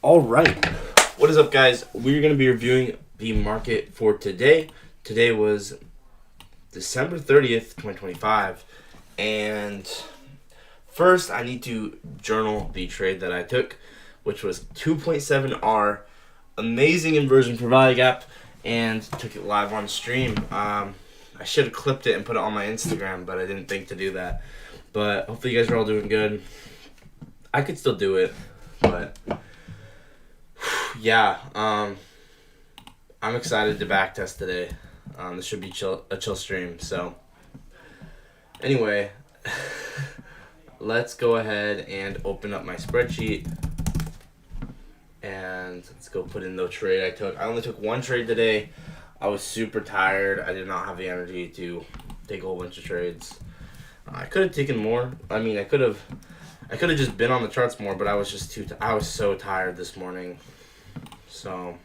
All right. What is up, guys? We're going to be reviewing the market for today. Today was December 30th, 2025. And first, I need to journal the trade that I took, which was 2.7R. Amazing inversion for value gap, and took it live on stream. I should have clipped it and put it on my Instagram, but I didn't think to do that. But hopefully you guys are all doing good. I could still do it, but yeah, I'm excited to backtest today. This should be a chill stream. So anyway, let's go ahead and open up my spreadsheet. And let's go put in the trade I took. I only took one trade today. I was super tired. I did not have the energy to take a whole bunch of trades. I could have taken more. I mean, I could have just been on the charts more, but I was just I was so tired this morning. So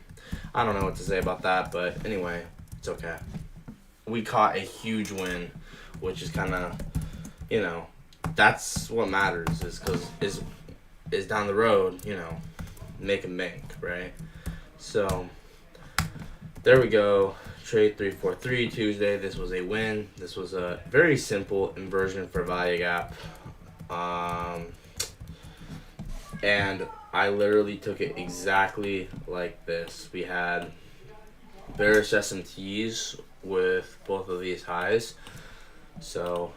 I don't know what to say about that, but anyway, it's okay. We caught a huge win, which is kind of, that's what matters. Is down the road, make a bank, right? So there we go. Trade 343 Tuesday. This was a win. This was a very simple inversion for value gap. And I literally took it exactly like this. We had bearish SMTs with both of these highs. So,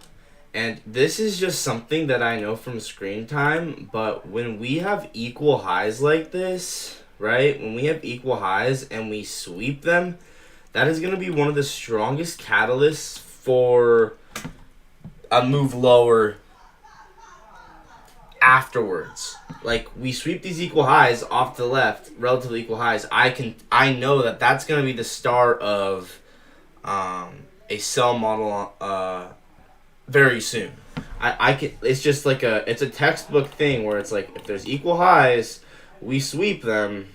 and this is just something that I know from screen time, but when we have equal highs like this, right? When we have equal highs and we sweep them, that is going to be one of the strongest catalysts for a move lower afterwards. Like, we sweep these equal highs off to the left, relatively equal highs. I know that that's going to be the start of a sell model very soon. It's just like it's a textbook thing where it's like, if there's equal highs, we sweep them.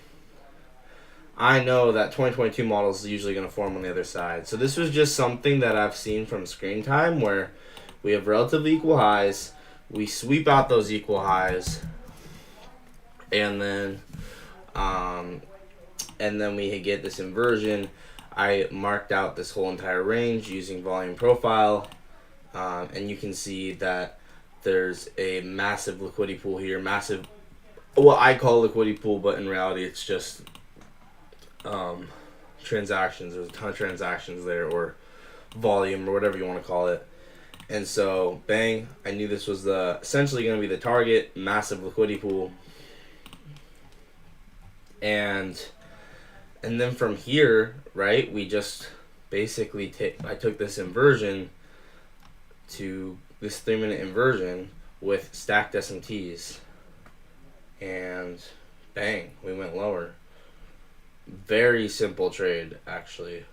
I know that 2022 model is usually going to form on the other side. So this was just something that I've seen from screen time where we have relatively equal highs, we sweep out those equal highs, and then we get this inversion. I marked out this whole entire range using volume profile. And you can see that there's a massive liquidity pool here. Massive, what I call liquidity pool, but in reality it's just transactions. There's a ton of transactions there, or volume, or whatever you want to call it. And so, bang, I knew this was essentially going to be the target. Massive liquidity pool. And then from here, right, we just basically I took this inversion to this 3-minute inversion with stacked SMTs, and bang, we went lower. Very simple trade, actually.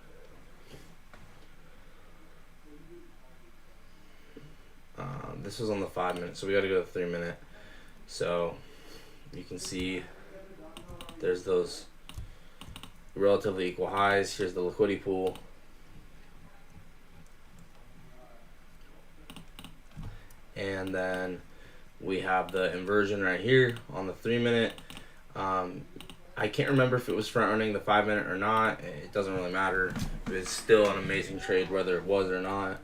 This was on the 5-minute, so we got to go to the 3-minute. So you can see there's those relatively equal highs. Here's the liquidity pool. And then we have the inversion right here on the 3-minute. I can't remember if it was front running the 5-minute or not. It doesn't really matter. It's still an amazing trade whether it was or not.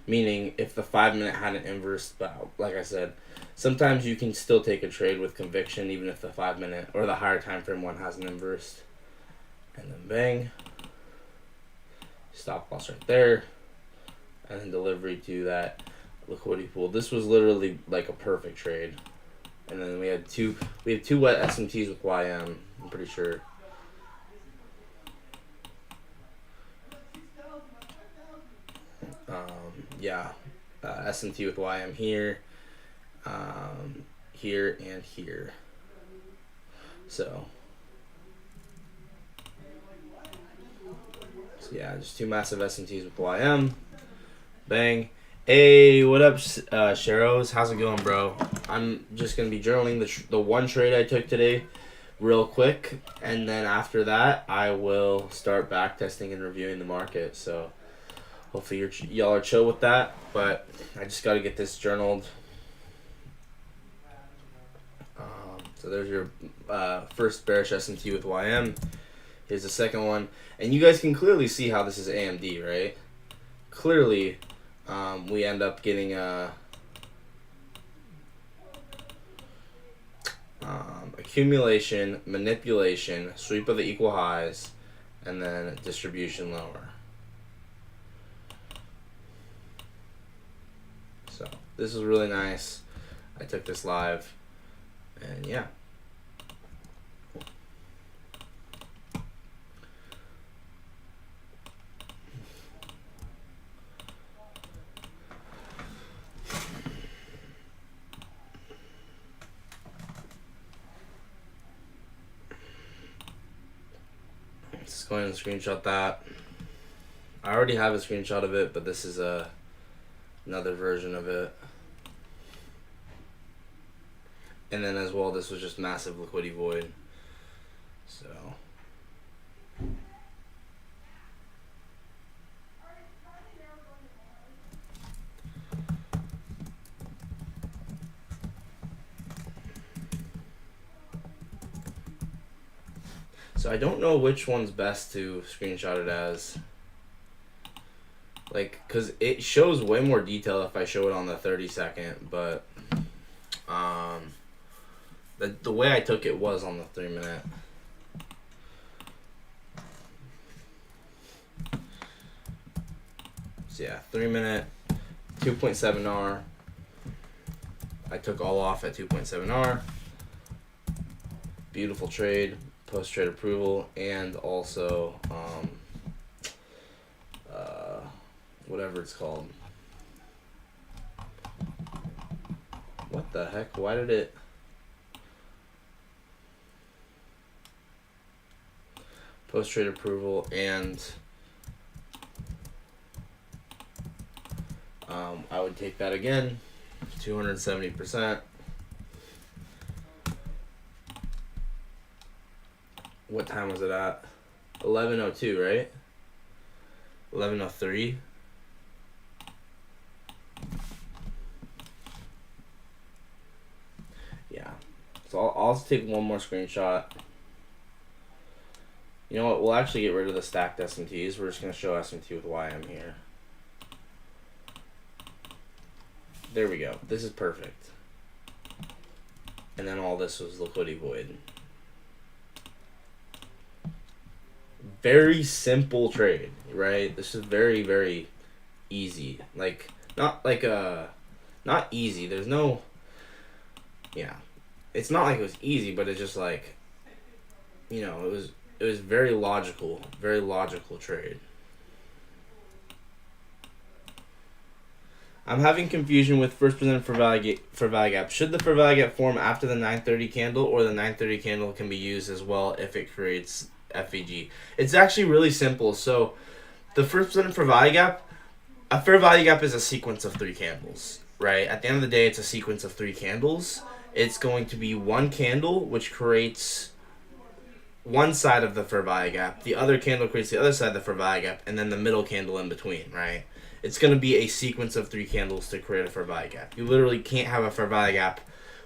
Meaning, if the 5-minute hadn't inversed, but like I said, sometimes you can still take a trade with conviction even if the 5-minute or the higher time frame one hasn't inversed. And then bang, stop loss right there, and then delivery to that liquidity pool. This was literally like a perfect trade. And then we had two wet SMTs with YM, I'm pretty sure. SMT with YM here, here, and here. So yeah, just two massive SMTs with YM. Bang. Hey, what up, Sheros? How's it going, bro? I'm just going to be journaling the one trade I took today real quick, and then after that, I will start backtesting and reviewing the market. So hopefully y'all are chill with that, but I just got to get this journaled. So there's your first bearish S&T with YM. Here's the second one. And you guys can clearly see how this is AMD, right? Clearly, we end up getting accumulation, manipulation, sweep of the equal highs, and then distribution lower. So this is really nice. I took this live, and yeah. Let's go ahead and screenshot that. I already have a screenshot of it, but this is another version of it. And then as well, this was just massive liquidity void. So I don't know which one's best to screenshot it as. Like, because it shows way more detail if I show it on the 30-second, but the way I took it was on the 3-minute. So yeah, 3-minute, 2.7 R. I took all off at 2.7 R. Beautiful trade, post-trade approval, and also whatever it's called. What the heck? Why did it? Post-trade approval and I would take that again, 270%. What time was it at? 11:02, right? 11:03. Yeah. So I'll just take one more screenshot. You know what? We'll actually get rid of the stacked S&Ts. We're just going to show S&T with YM here. There we go. This is perfect. And then all this was liquidity void. Very simple trade, right? This is very, very easy. Like, not easy. There's no, yeah. It's not like it was easy, but it's just like, you know, it was very logical trade. I'm having confusion with first presented for value gap. Should the fair value gap form after the 930 candle, or the 930 candle can be used as well if it creates FVG? It's actually really simple. So the first presented for value gap, a fair value gap is a sequence of 3 candles, right? At the end of the day, it's a sequence of 3 candles. It's going to be one candle which creates one side of the fair value gap, the other candle creates the other side of the fair value gap, and then the middle candle in between, right? It's going to be a sequence of 3 candles to create a fair value gap. You literally can't have a fair value gap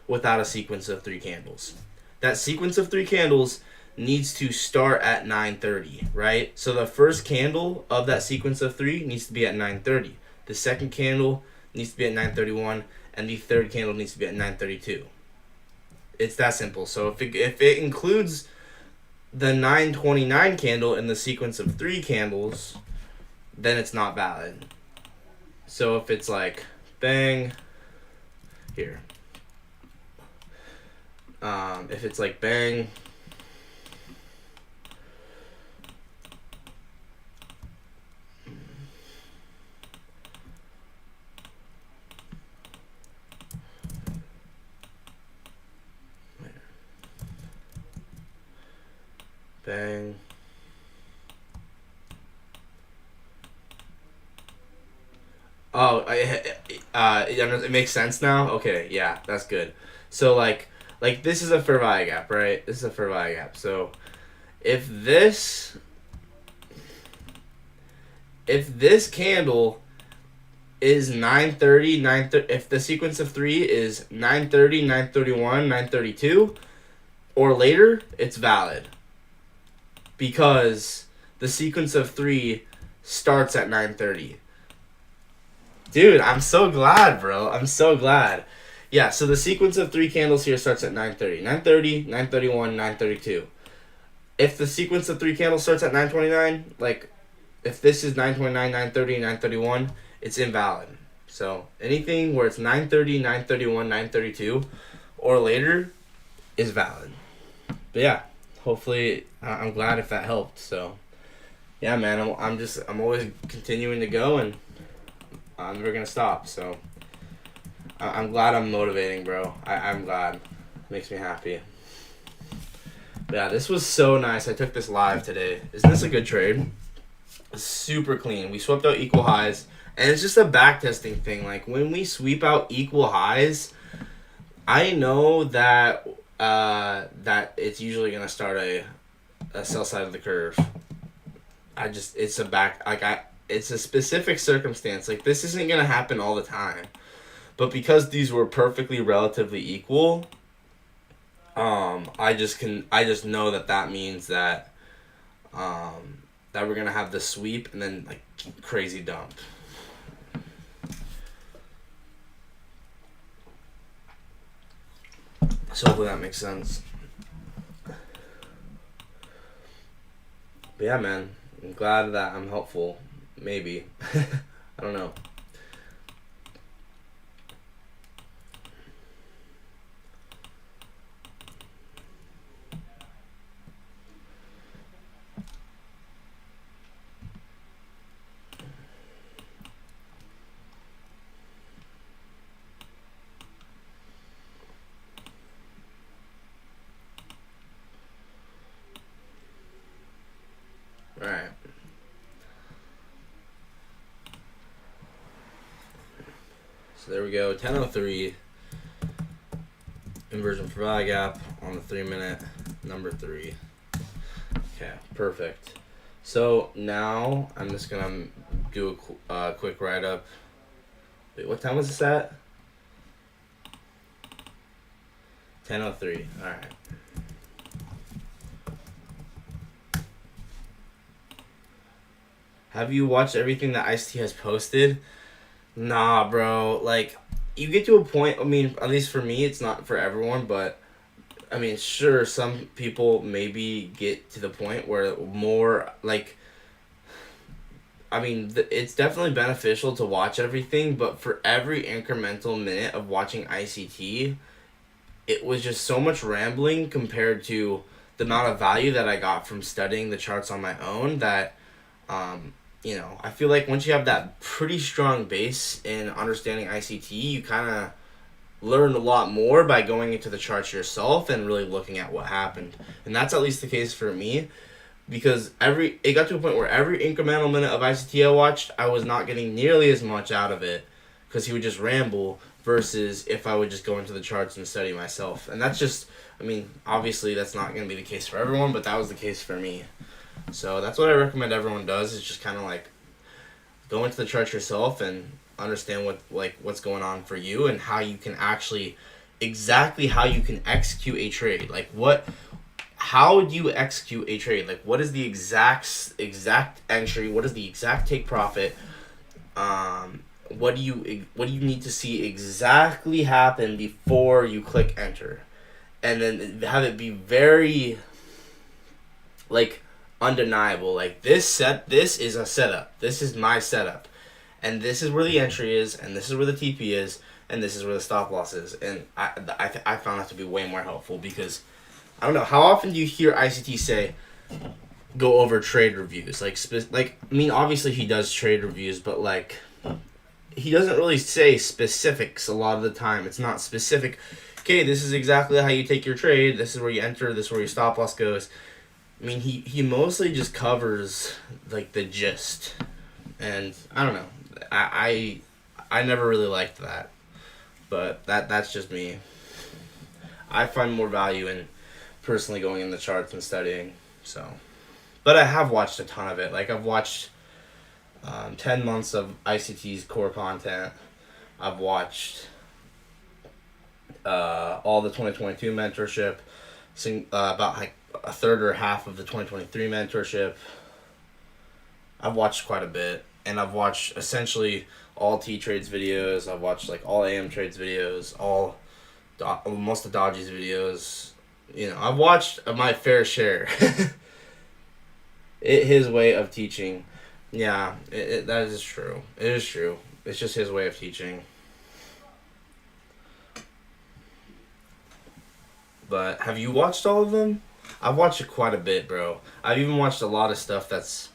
without a sequence of 3 candles. That sequence of 3 candles needs to start at 9:30, right? So the first candle of that sequence of 3 needs to be at 9:30. The second candle needs to be at 9:31, and the third candle needs to be at 9:32. It's that simple. So if it includes the 9:29 candle in the sequence of 3 candles, then it's not valid. So if it's like bang here, if it's like bang, bang, oh, it makes sense now. Okay, yeah, that's good. So like this is a fair value gap, right? This is a fair value gap. So if this candle is 9:30, if the sequence of 3 is 9:30, 9:31, 9:32, or later, it's valid. Because the sequence of 3 starts at 9:30. Dude, I'm so glad, bro. I'm so glad. Yeah, so the sequence of 3 candles here starts at 9:30. 9:30, 9:31, 9:32. If the sequence of 3 candles starts at 9:29, like, if this is 9:29, 9:30, 9:31, it's invalid. So anything where it's 9:30, 9:31, 9:32, or later is valid. But yeah, hopefully, I'm glad if that helped. So yeah, man, I'm always continuing to go, and I'm never gonna stop. So I'm glad I'm motivating, bro. I'm glad. It makes me happy. But yeah, this was so nice. I took this live today. Isn't this a good trade? It's super clean. We swept out equal highs, and it's just a backtesting thing. Like, when we sweep out equal highs, I know that that it's usually gonna start a sell side of the curve. It's a specific circumstance. Like, this isn't gonna happen all the time, but because these were perfectly relatively equal, I just know that means that that we're gonna have the sweep and then, like, crazy dump. So hopefully that makes sense. But yeah, man, I'm glad that I'm helpful. Maybe. I don't know. Alright. So there we go. 10:03. Inversion for value gap on the 3-minute, number 3. Okay, perfect. So now I'm just gonna do a quick write up. Wait, what time was this at? 10:03. All right. Have you watched everything that Ice-T has posted? Nah, bro. Like, you get to a point, I mean, at least for me, it's not for everyone, but, I mean, sure, some people maybe get to the point where more, like, I mean, it's definitely beneficial to watch everything, but for every incremental minute of watching ICT, it was just so much rambling compared to the amount of value that I got from studying the charts on my own that, I feel like once you have that pretty strong base in understanding ICT, you kind of learn a lot more by going into the charts yourself and really looking at what happened. And that's at least the case for me, because it got to a point where every incremental minute of ICT I watched, I was not getting nearly as much out of it because he would just ramble versus if I would just go into the charts and study myself. And that's just, I mean, obviously that's not going to be the case for everyone, but that was the case for me. So that's what I recommend everyone does, is just kind of like go into the chart yourself and understand what's going on for you and how you can actually exactly how you can execute a trade. Like, how do you execute a trade? Like, what is the exact entry? What is the exact take profit? What do you need to see exactly happen before you click enter? And then have it be very, like, undeniable. Like, this is a setup. This is my setup. And this is where the entry is, and this is where the TP is, and this is where the stop loss is. And I found that to be way more helpful because, I don't know, how often do you hear ICT say, go over trade reviews? Like, I mean, obviously he does trade reviews, but, like, he doesn't really say specifics a lot of the time. It's not specific. Okay, this is exactly how you take your trade. This is where you enter. This is where your stop loss goes. I mean, he mostly just covers, like, the gist. And I don't know. I never really liked that. But that's just me. I find more value in personally going in the charts and studying. So, but I have watched a ton of it. Like, I've watched 10 months of ICT's core content. I've watched all the 2022 mentorship. about like a third or half of the 2023 mentorship. I've watched quite a bit, and I've watched essentially all T Trades videos. I've watched like all AM Trades videos, most of Dodgy's videos. You know, I've watched my fair share. His way of teaching, yeah, that is true. It is true. It's just his way of teaching. But have you watched all of them? I've watched it quite a bit, bro. I've even watched a lot of stuff that's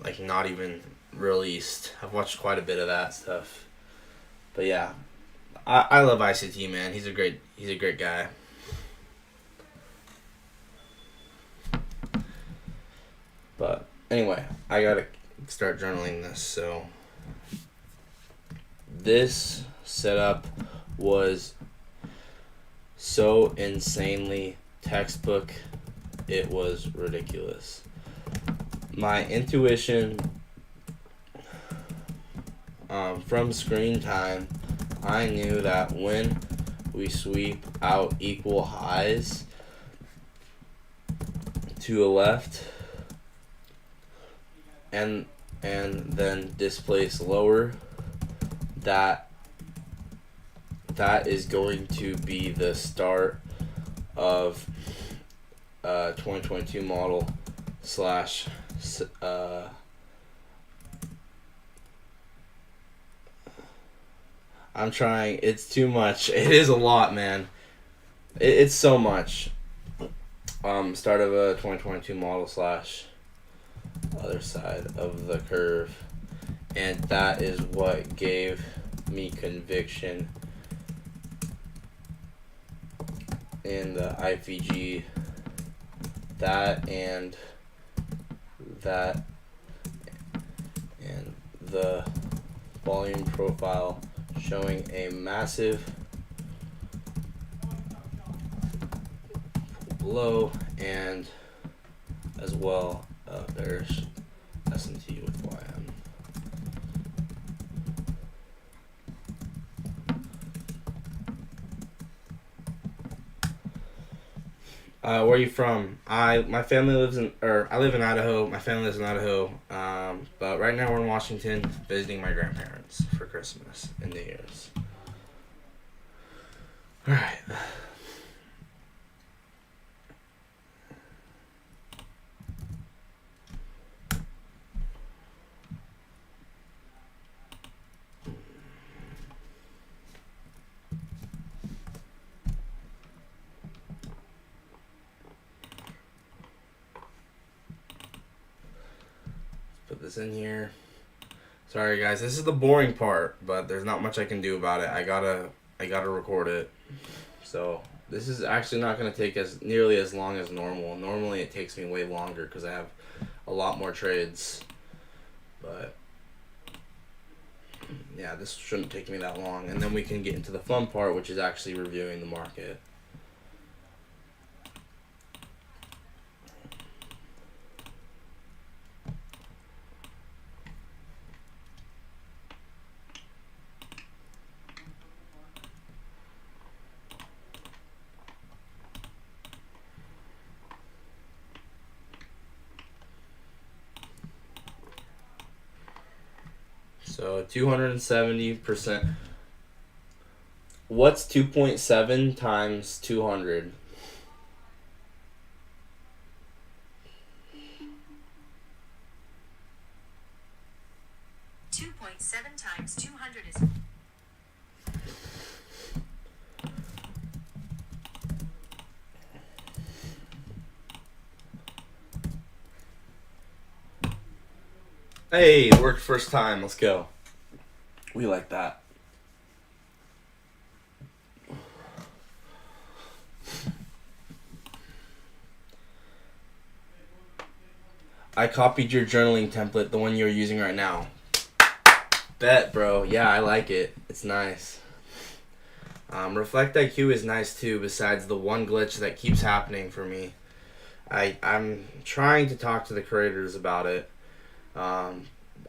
like not even released. I've watched quite a bit of that stuff. But yeah, I love ICT, man. He's a great guy. But anyway, I gotta start journaling this. So this setup was so insanely textbook, it was ridiculous. My intuition from screen time, I knew that when we sweep out equal highs to the left and then displace lower, that is going to be the start of 2022 model slash I'm trying. It's too much. It is a lot, man. It's so much. Start of a 2022 model slash other side of the curve, and that is what gave me conviction in the IFVG. That and the volume profile showing a massive low, and as well there's S&T with YM. Where are you from? My family lives in, or I live in Idaho. My family lives in Idaho. But right now we're in Washington visiting my grandparents for Christmas and New Year's. All right. Put this in here. Sorry guys, this is the boring part, but there's not much I can do about it. I gotta record it. So this is actually not gonna take nearly as long as normal. Normally it takes me way longer because I have a lot more trades. But yeah, this shouldn't take me that long, and then we can get into the fun part, which is actually reviewing the market. So 270%. What's 2.7 times 200? Times 200 is Hey, worked first time. Let's go. We like that. I copied your journaling template, the one you're using right now. Bet, bro. Yeah, I like it. It's nice. Reflect IQ is nice too, besides the one glitch that keeps happening for me. I'm trying to talk to the creators about it.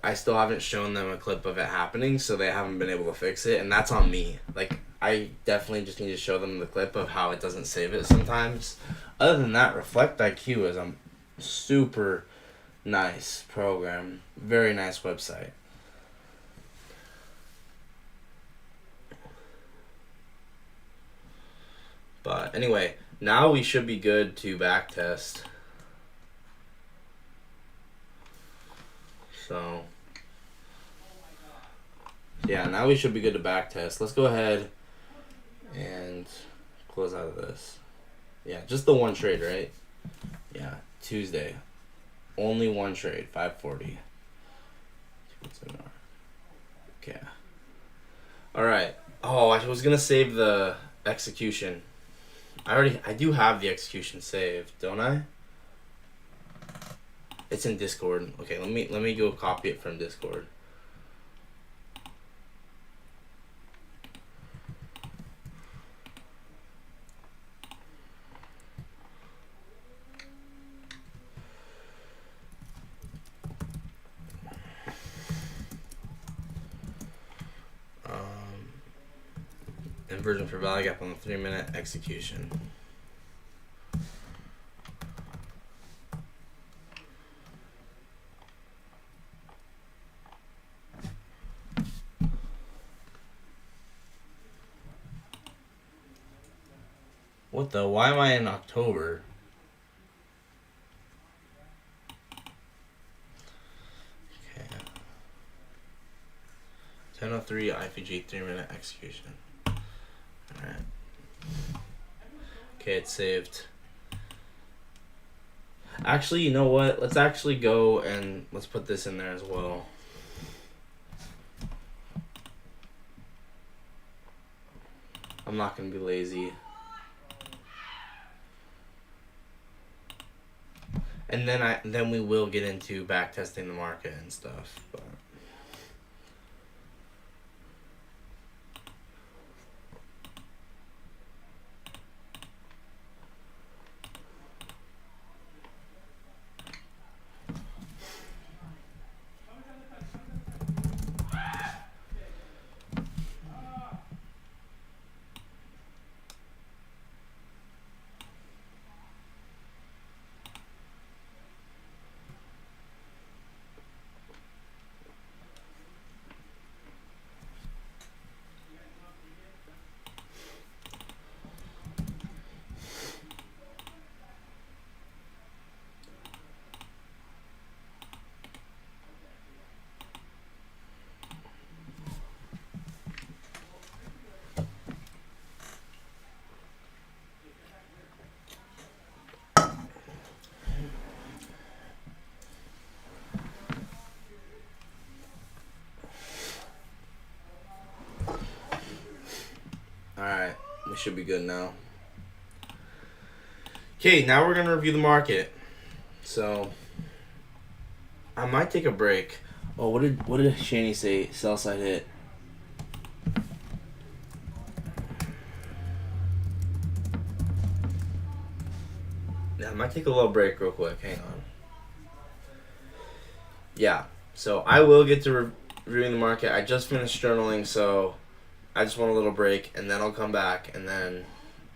I still haven't shown them a clip of it happening, so they haven't been able to fix it, and that's on me. Like, I definitely just need to show them the clip of how it doesn't save it sometimes. Other than that, Reflect IQ is a super nice program. Very nice website. But anyway, now we should be good to backtest. So, yeah, now we should be good to backtest. Let's go ahead and close out of this. Yeah, just the one trade, right? Yeah, Tuesday. Only one trade, 540. Okay. Alright. Oh, I was gonna save the execution. I do have the execution saved, don't I? It's in Discord. Okay, let me go copy it from Discord. Inversion for value gap on the 3-minute execution. What the? Why am I in October? Okay. 10:03 IPG 3-minute execution. Alright. Okay, it's saved. Actually, you know what? Let's actually go and let's put this in there as well. I'm not gonna be lazy. And then we will get into backtesting the market and stuff. But alright, we should be good now. Okay, now we're gonna review the market. So I might take a break. Oh, what did Shani say? Sell side hit. Yeah, I might take a little break real quick. Hang on. Yeah, so I will get to reviewing the market. I just finished journaling, so I just want a little break, and then I'll come back, and then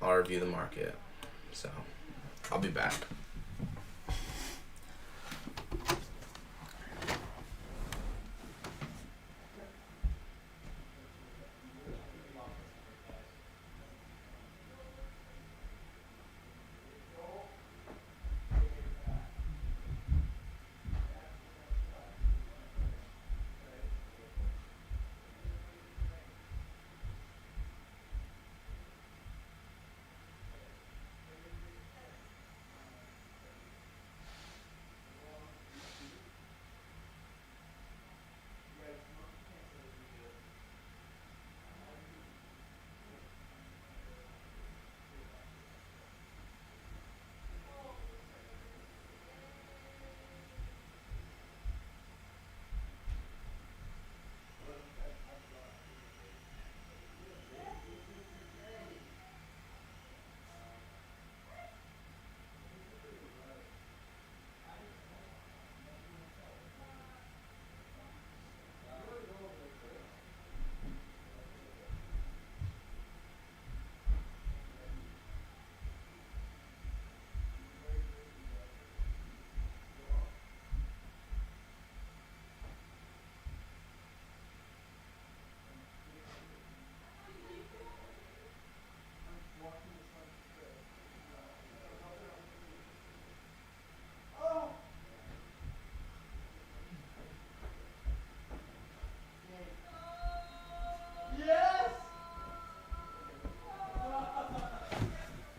I'll review the market. So I'll be back.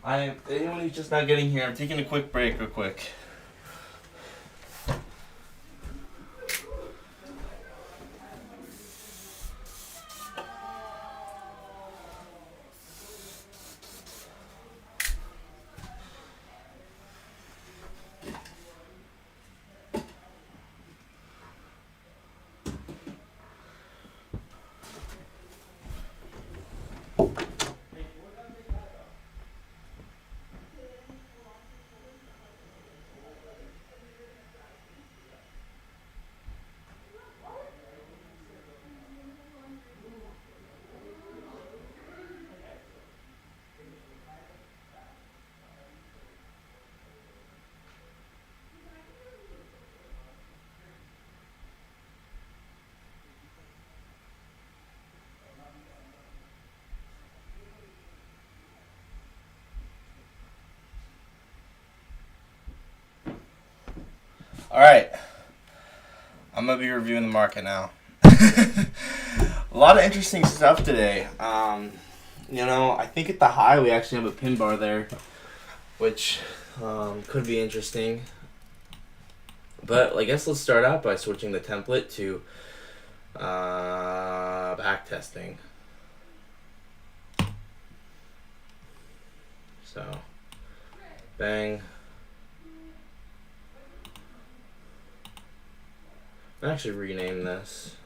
Anyone who's just not getting here, I'm taking a quick break real quick. All right, I'm gonna be reviewing the market now. A lot of interesting stuff today. I think at the high we actually have a pin bar there, which could be interesting. But I guess let's start out by switching the template to backtesting. So, bang. I'll actually rename this.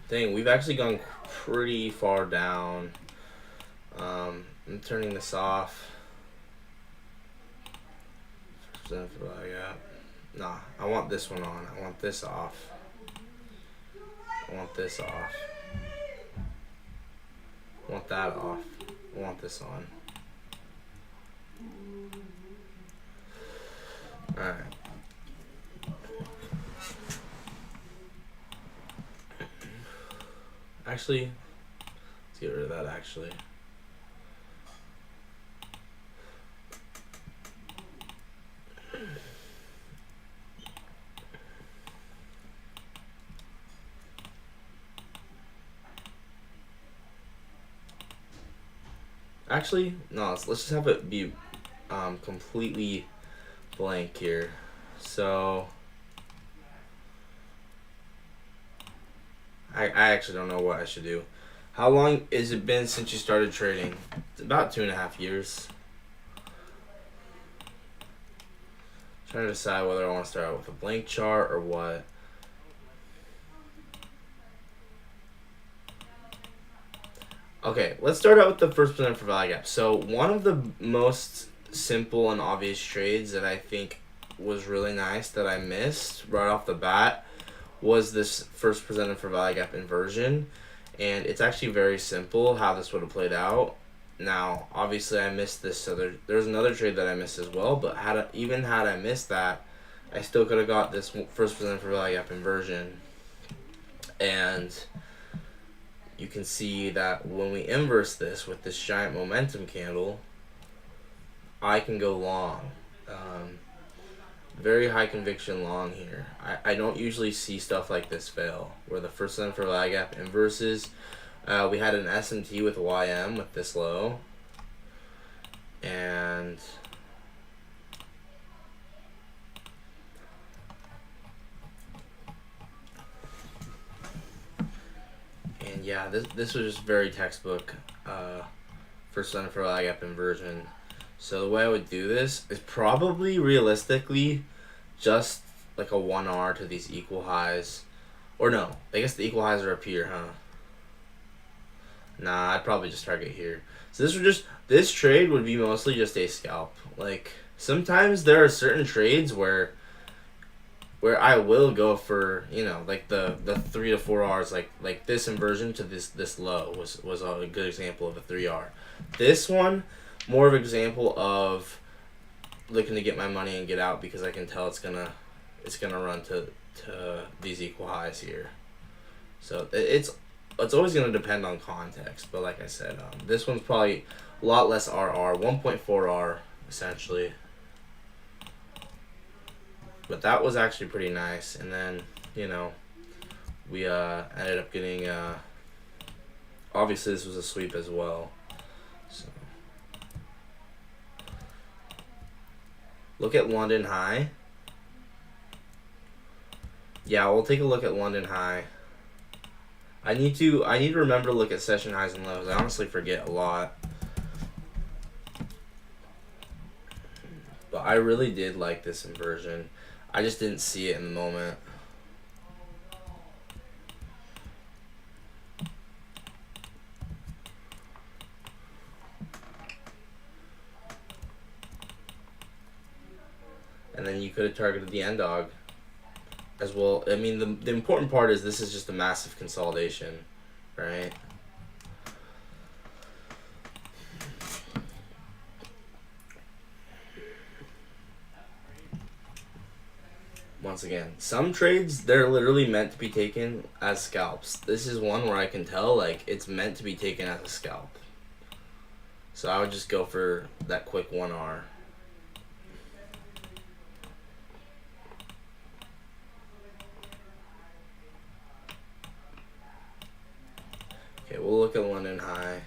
Dang, we've actually gone pretty far down. I'm turning this off. Nah, I want this one on. I want this off. I want this off. I want that off. I want this on. Alright. Actually, let's get rid of that actually. Actually, no, let's just have it be completely blank here. So, I actually don't know what I should do. How long has it been since you started trading? It's about 2.5 years. Trying to decide whether I want to start out with a blank chart or what. Okay, let's start out with the first percent for value gap. So one of the most simple and obvious trades that I think was really nice that I missed right off the bat was this first presented for value gap inversion. And it's actually very simple how this would have played out. Now, obviously I missed this, so there's another trade that I missed as well, but even had I missed that, I still could have got this first presented for value gap inversion. And you can see that when we inverse this with this giant momentum candle, I can go long. Very high conviction long here. I don't usually see stuff like this fail, where the first line for value gap inverses. We had an SMT with YM with this low. And yeah, this was just very textbook first line for value gap inversion. So the way I would do this is probably realistically just like a 1R to these equal highs. Or no, I guess the equal highs are up here, huh? Nah, I'd probably just target here. So this trade would be mostly just a scalp. Like sometimes there are certain trades where I will go for, like the 3 to 4 R's, like this inversion to this low was a good example of a 3R. This one, more of an example of looking to get my money and get out because I can tell it's gonna run to these equal highs here. So it's it's always going to depend on context. But like I said, this one's probably a lot less RR, 1.4 R essentially. But that was actually pretty nice. And then, you know, we ended up getting, obviously this was a sweep as well. So look at London High. Yeah, we'll take a look at London High. I need to remember to look at session highs and lows. I honestly forget a lot. But I really did like this inversion. I just didn't see it in the moment. And then you could have targeted the end dog as well. I mean, the important part is this is just a massive consolidation, right? Once again, some trades, they're literally meant to be taken as scalps. This is one where I can tell, like, it's meant to be taken as a scalp. So I would just go for that quick 1R. Okay, we'll look at London High.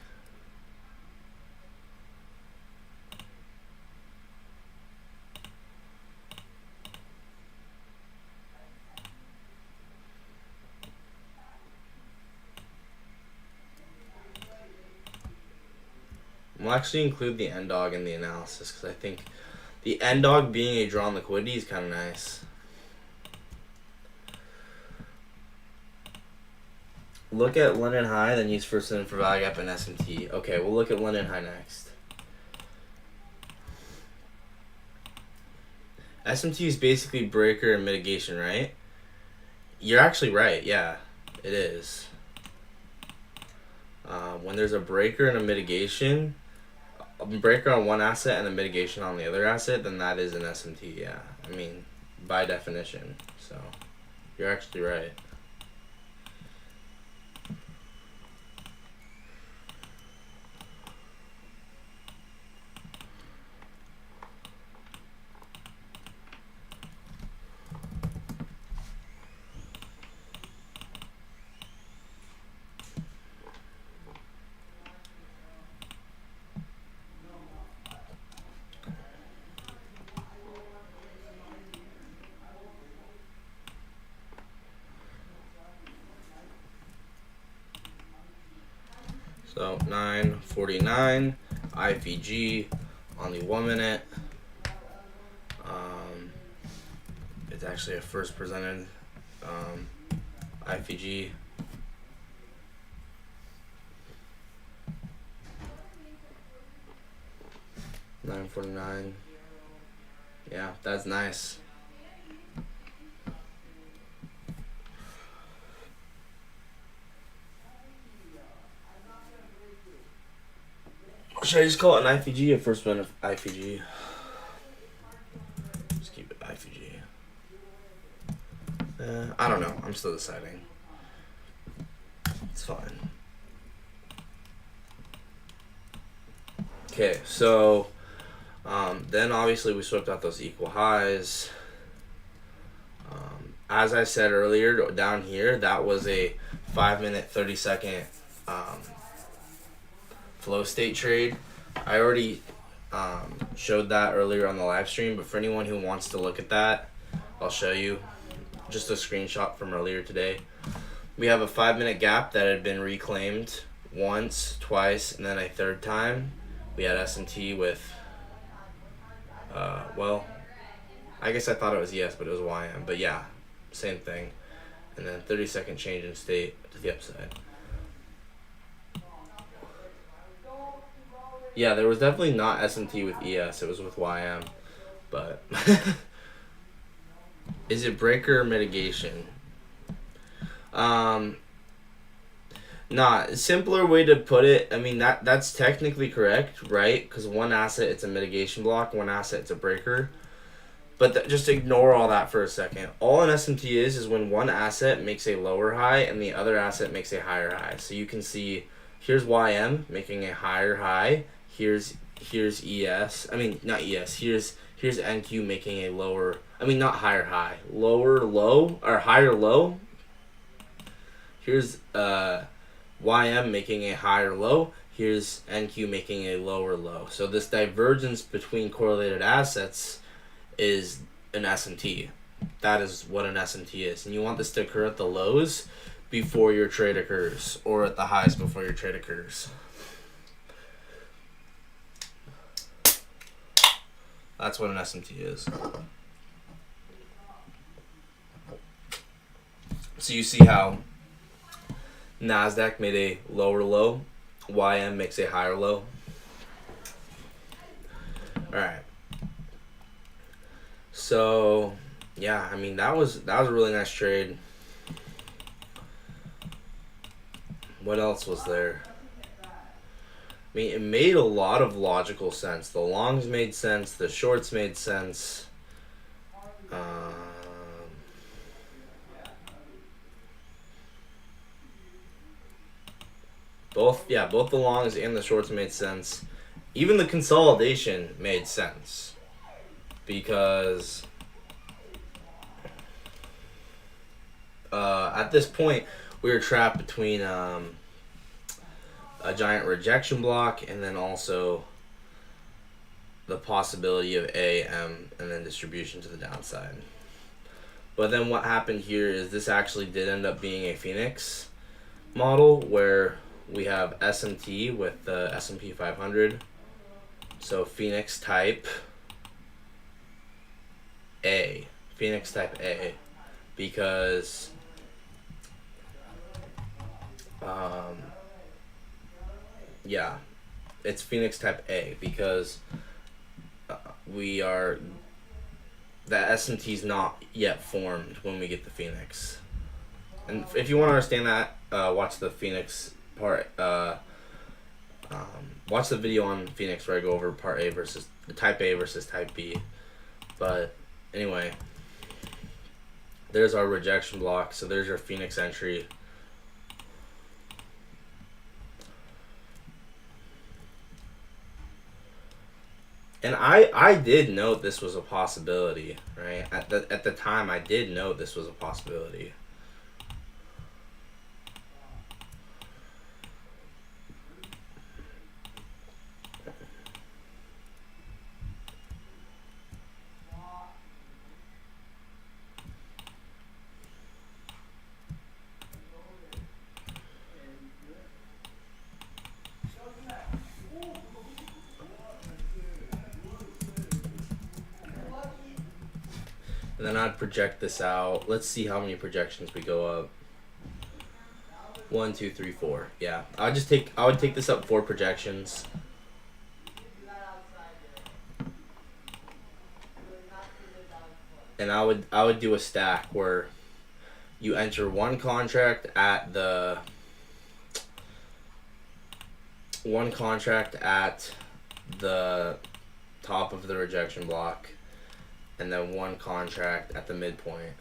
We'll actually include the end dog in the analysis because I think the end dog being a drawn liquidity is kind of nice. Look at London High, then use first in for value gap and SMT. Okay, we'll look at London High next. SMT is basically breaker and mitigation, right? You're actually right, yeah, it is. When there's a breaker and a mitigation, a breaker on one asset and a mitigation on the other asset, then that is an SMT, yeah. I mean, by definition. So, you're actually right. So 9:49 IVG on the 1 minute. It's actually a first presented IVG. $9.49. Yeah, that's nice. Should I just call it an IVG or first one of IVG? Just keep it IVG. I don't know. I'm still deciding. It's fine. Okay, so then obviously we swept out those equal highs. As I said earlier, down here, that was a 5-minute, 30-second flow state trade. I already showed that earlier on the live stream, but for anyone who wants to look at that, I'll show you just a screenshot from earlier today. We have a 5-minute gap that had been reclaimed once, twice, and then a third time. We had S&T with, well, I guess I thought it was ES, but it was YM. But yeah, same thing. And then 30-second change in state to the upside. Yeah, there was definitely not S&T with ES. It was with YM. But is it breaker or mitigation? Nah, simpler way to put it, I mean, that's technically correct, right? Because one asset, it's a mitigation block. One asset, it's a breaker. But just ignore all that for a second. All an SMT is when one asset makes a lower high and the other asset makes a higher high. So you can see here's YM making a higher high. Here's ES. I mean not ES. Here's NQ making a lower. I mean not higher high. Lower low or higher low. Here's YM making a higher low. Here's NQ making a lower low. So this divergence between correlated assets is an SMT. That is what an SMT is. And you want this to occur at the lows before your trade occurs, or at the highs before your trade occurs. That's what an SMT is. So you see how NASDAQ made a lower low, YM makes a higher low. Alright. So yeah, I mean that was a really nice trade. What else was there? I mean, it made a lot of logical sense. The longs made sense. The shorts made sense. Both the longs and the shorts made sense. Even the consolidation made sense. Because at this point, we were trapped between a giant rejection block and then also the possibility of A, M, and then distribution to the downside. But then what happened here is this actually did end up being a Phoenix model where we have SMT with the S&P 500. So Phoenix type A. Phoenix type A. Because it's Phoenix type A because the SMT is not yet formed when we get the Phoenix. And if you want to understand that, watch the Phoenix part. Watch the video on Phoenix where I go over part A versus type A versus type B. But anyway, there's our rejection block. So there's your Phoenix entry. And I did note this was a possibility, right? At the time, I did note this was a possibility. And then I'd project this out. Let's see how many projections we go up. 1, 2, 3, 4. Yeah, I would take this up 4 projections. And I would do a stack where you enter one contract at the top of the rejection block, and then one contract at the midpoint.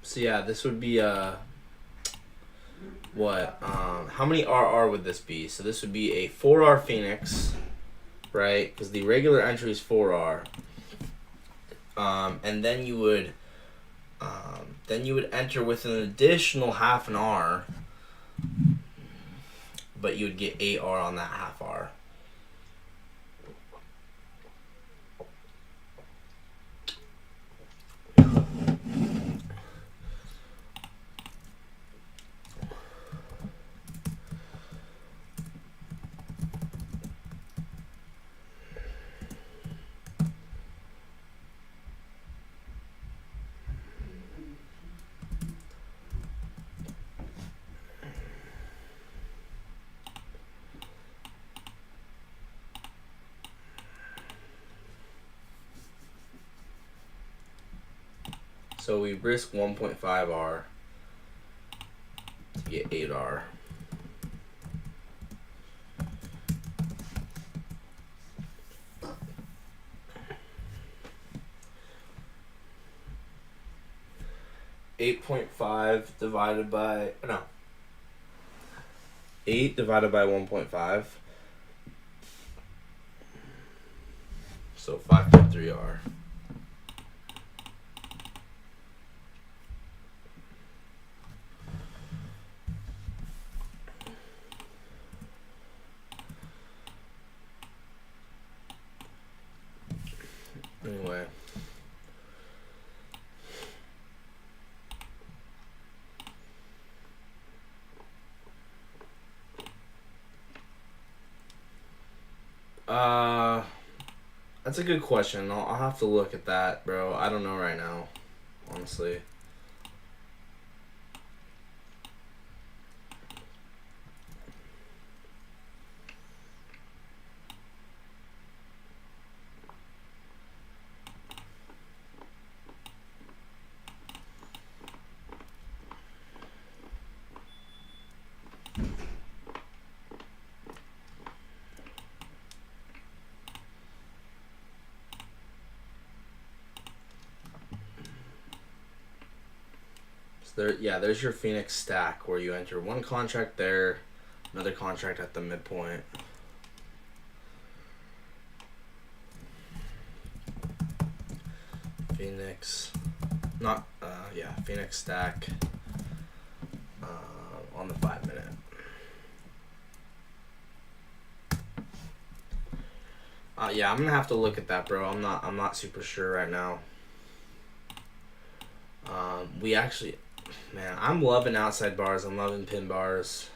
So yeah, this would be what? How many RR would this be? So this would be a 4R Phoenix, right? Because the regular entry is 4R. And then you would enter with an additional half an R, but you would get 8R on that half R. So we risk 1.5R to get 8R. .5 divided by 8 divided by 1.5. So 5.3R. Anyway. That's a good question. I'll have to look at that, bro. I don't know right now, honestly. There's your Phoenix stack where you enter one contract there, another contract at the midpoint. Phoenix, Phoenix stack on the 5 minute. I'm gonna have to look at that, bro. I'm not super sure right now. We actually, man, I'm loving outside bars. I'm loving pin bars.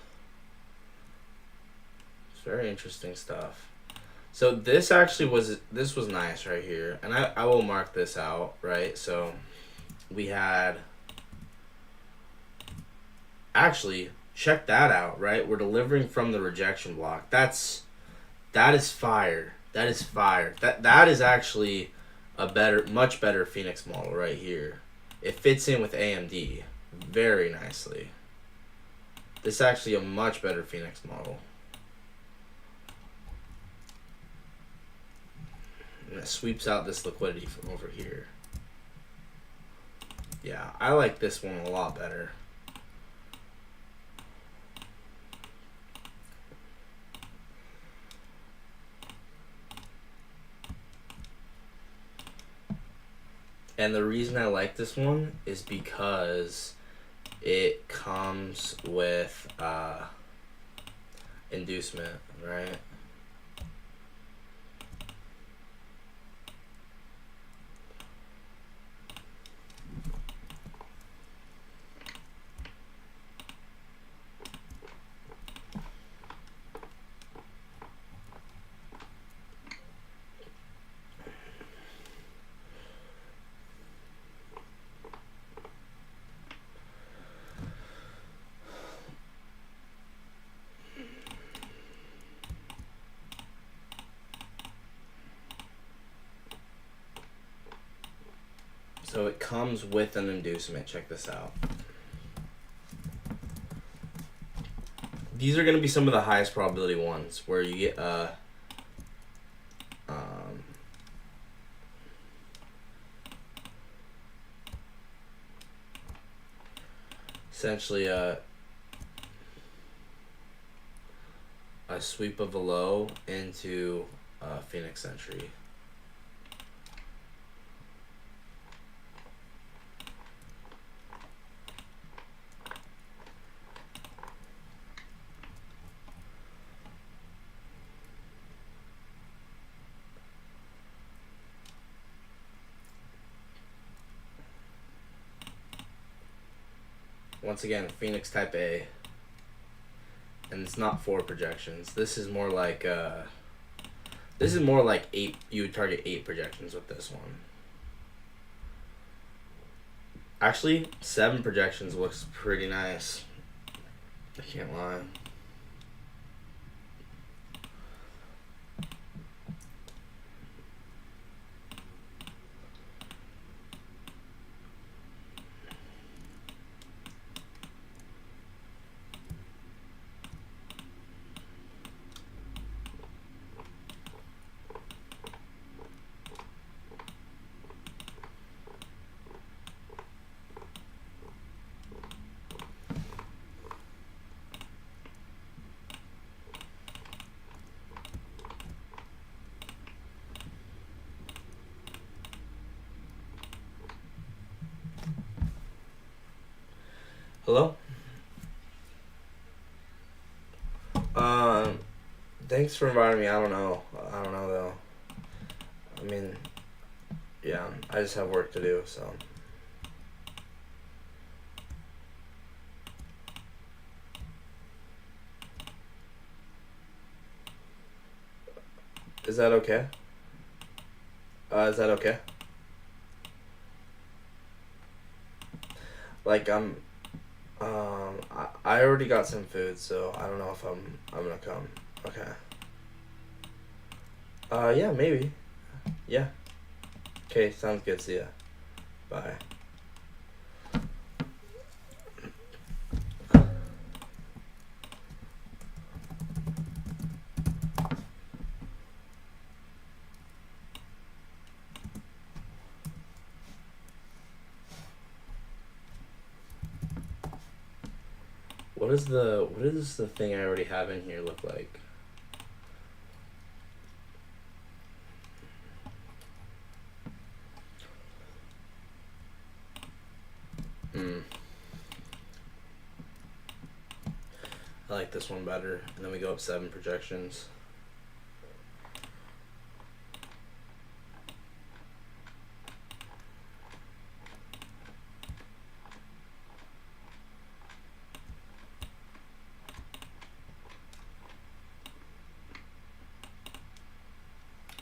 It's very interesting stuff. So this was nice right here, and I will mark this out, right? So we had, actually, check that out, right? We're delivering from the rejection block. That is fire. That is fire. That is actually a much better Phoenix model right here. It fits in with AMD very nicely. This is actually a much better Phoenix model. And it sweeps out this liquidity from over here. Yeah, I like this one a lot better. And the reason I like this one is because it comes with inducement, right? So it comes with an inducement. Check this out. These are going to be some of the highest probability ones where you get essentially a sweep of a low into Phoenix Sentry. Once again, Phoenix type A. And it's not 4 projections. This is more like 8. You would target 8 projections with this one. Actually, 7 projections looks pretty nice. I can't lie. Hello? Thanks for inviting me. I don't know though. I mean, yeah, I just have work to do, so. Is that okay? Is that okay? Like I already got some food, so I don't know if I'm gonna come. Okay. Yeah, maybe. Yeah. Okay, sounds good. See ya. Bye. What does the thing I already have in here look like? I like this one better. And then we go up 7 projections.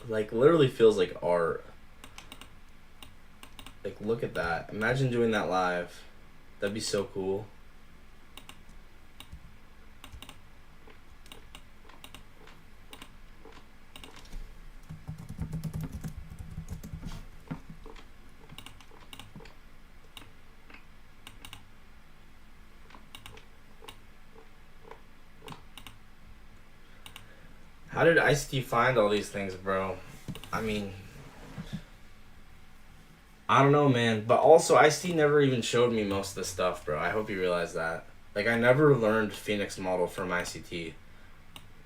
Like, literally feels like art. Like, look at that. Imagine doing that live. That'd be so cool. How did ICT find all these things, bro? I mean, I don't know, man. But also, ICT never even showed me most of the stuff, bro. I hope you realize that. Like, I never learned Phoenix model from ICT.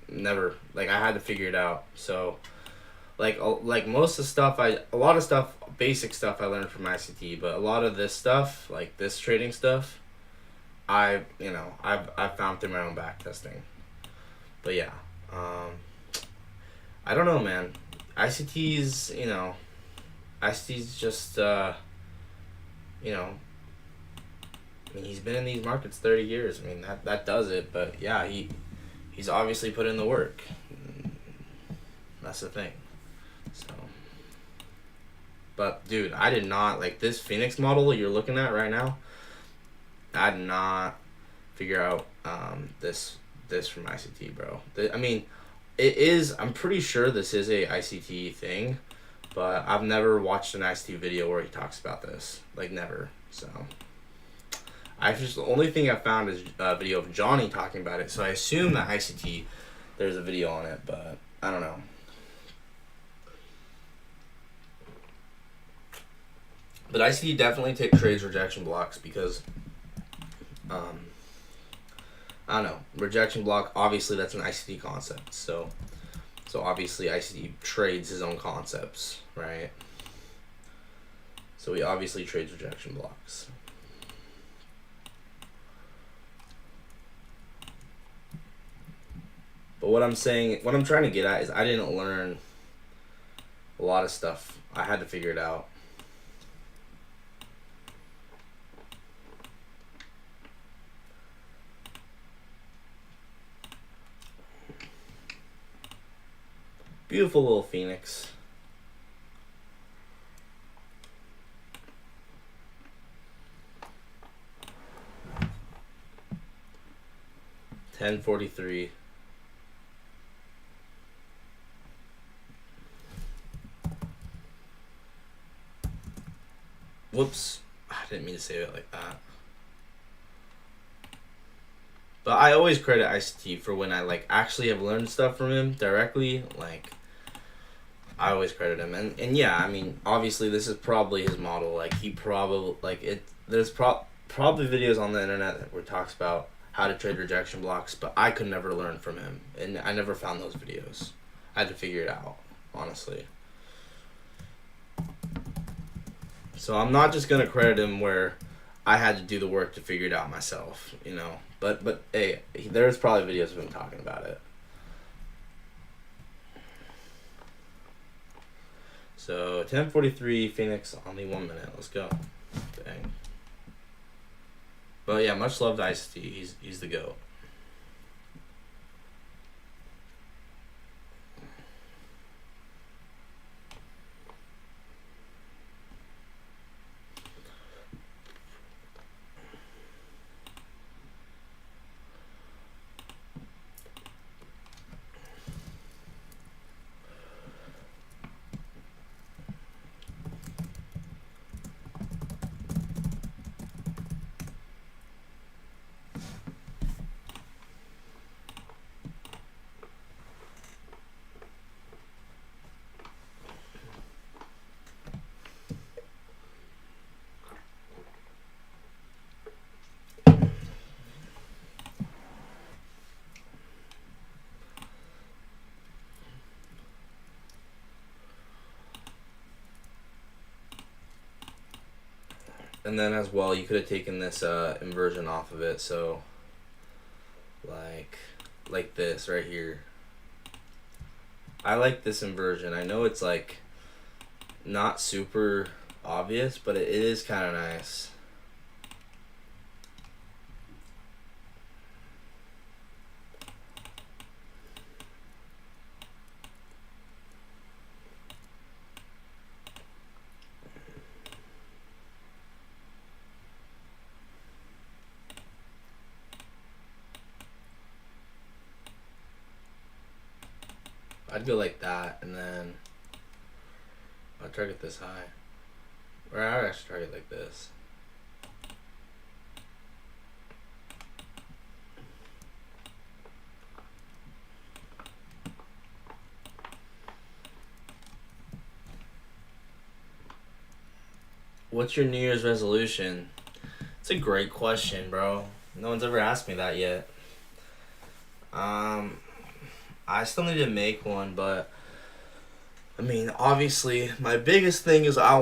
Never. Like, I had to figure it out. So, like most of the stuff, a lot of stuff, basic stuff I learned from ICT. But a lot of this stuff, like this trading stuff, I've found through my own back testing. But yeah. I don't know, man. ICT's just, I mean, he's been in these markets 30 years. I mean, that does it. But yeah, he's obviously put in the work. That's the thing. So, but dude, I did not like this Phoenix model you're looking at right now. I did not figure out this from ICT, bro. I mean, it is. I'm pretty sure this is a ICT thing, But I've never watched an ICT video where he talks about this. Like, never. So, the only thing I found is a video of Johnny talking about it. So I assume that ICT, there's a video on it, but I don't know. But ICT definitely trades rejection blocks because, I don't know, rejection block, obviously that's an ICT concept. So obviously ICT trades his own concepts, right? So he obviously trades rejection blocks. But what I'm trying to get at is I didn't learn a lot of stuff. I had to figure it out. Beautiful little phoenix. $10.43. Whoops. I didn't mean to say it like that. But I always credit ICT for when I like actually have learned stuff from him directly. Like, I always credit him, and yeah, I mean, obviously this is probably his model. Like, he probably there's probably videos on the internet where he talks about how to trade rejection blocks, but I could never learn from him, and I never found those videos. I had to figure it out, honestly. So I'm not just gonna credit him where I had to do the work to figure it out myself, you know. But hey, there's probably videos of him talking about it. So 10:43 Phoenix, only 1 minute. Let's go. Dang. But yeah, much love to Ice-T. He's the GOAT. And then as well, you could have taken this inversion off of it, so like this right here. I like this inversion. I know it's like not super obvious, but it is kind of nice. I'd go like that, and then I'll target this high. Or I'd actually target like this. What's your New Year's resolution? It's a great question, bro. No one's ever asked me that yet. I still need to make one, but I mean, obviously, my biggest thing is I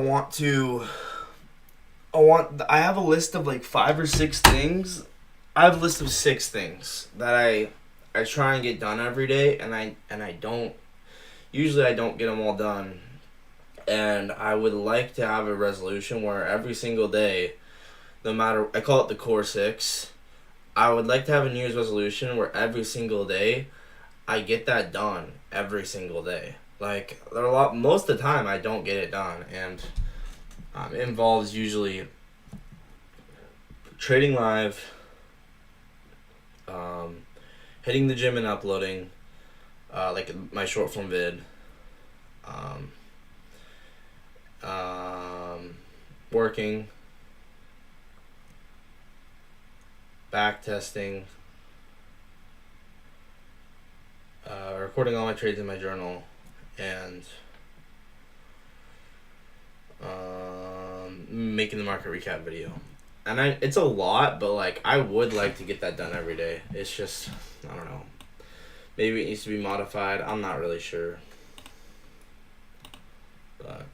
have a list of like 5 or 6 things. I have a list of 6 things that I try and get done every day, and I don't usually I don't get them all done. And I would like to have a resolution where every single day, no matter, I call it the core 6. I would like to have a New Year's resolution where every single day I get that done every single day. Like, most of the time I don't get it done, and it involves usually trading live, hitting the gym and uploading, like my short form vid, Working, backtesting, recording all my trades in my journal, and making the market recap video. And it's a lot, but like I would like to get that done every day. It's just, I don't know. Maybe it needs to be modified. I'm not really sure. But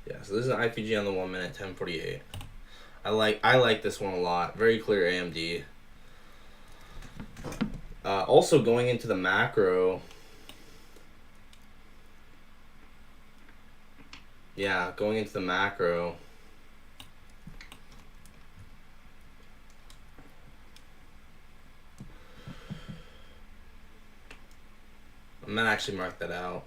yeah, so this is an IPG on the 1 minute, 10:48. I like this one a lot. Very clear AMD. Also going into the macro. Yeah, going into the macro. I'm gonna actually mark that out.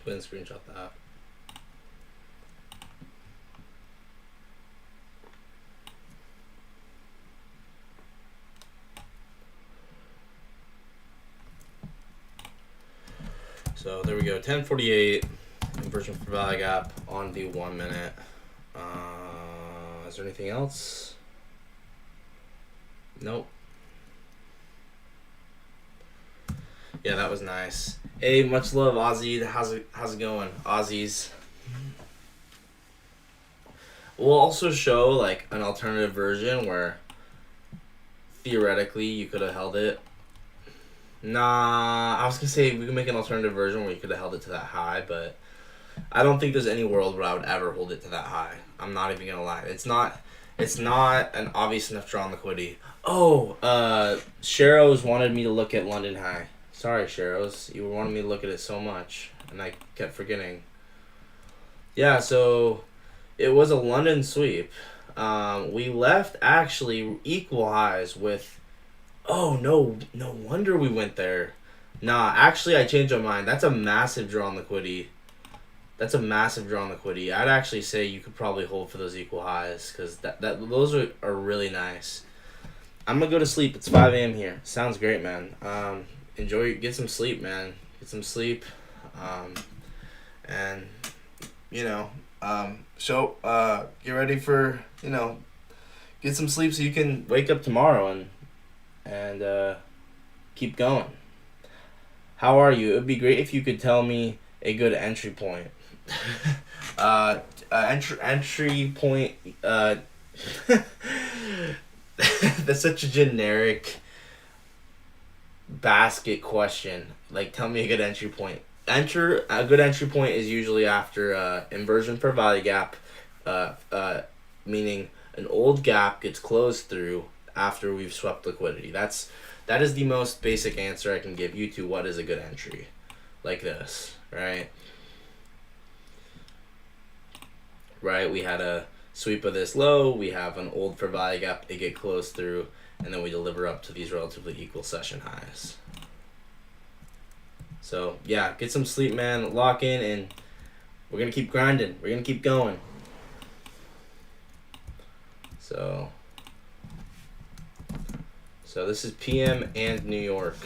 Go ahead and screenshot that. So there we go, 10:48 inversion for value gap on the 1 minute. Is there anything else? Nope. Yeah, that was nice. Hey, much love, Ozzy. How's it going, Aussies? We'll also show like an alternative version where theoretically you could have held it. Nah, I was gonna say we can make an alternative version where you could have held it to that high, but I don't think there's any world where I would ever hold it to that high. I'm not even gonna lie. It's not an obvious enough draw on liquidity. Oh, Sharrows wanted me to look at London High. Sorry, Sharrows. You wanted me to look at it so much, and I kept forgetting. Yeah, so it was a London sweep. We left actually equal highs with. Oh no! No wonder we went there. Nah, actually, I changed my mind. That's a massive draw on liquidity. That's a massive draw on liquidity. I'd actually say you could probably hold for those equal highs because those are really nice. I'm gonna go to sleep. It's 5 a.m. here. Sounds great, man. Get some sleep, man. Get some sleep, and get ready for get some sleep so you can wake up tomorrow and keep going. How are you? It would be great if you could tell me a good entry point. Entry point. That's such a generic basket question. Like, tell me a good entry point. A good entry point is usually after inversion per value gap, meaning an old gap gets closed through after we've swept liquidity. That is the most basic answer I can give you to what is a good entry. Like this, right? Right, we had a sweep of this low, we have an old for value gap, it get closed through, and then we deliver up to these relatively equal session highs. So yeah, get some sleep, man, lock in, and we're gonna keep grinding, we're gonna keep going. So this is PM and New York.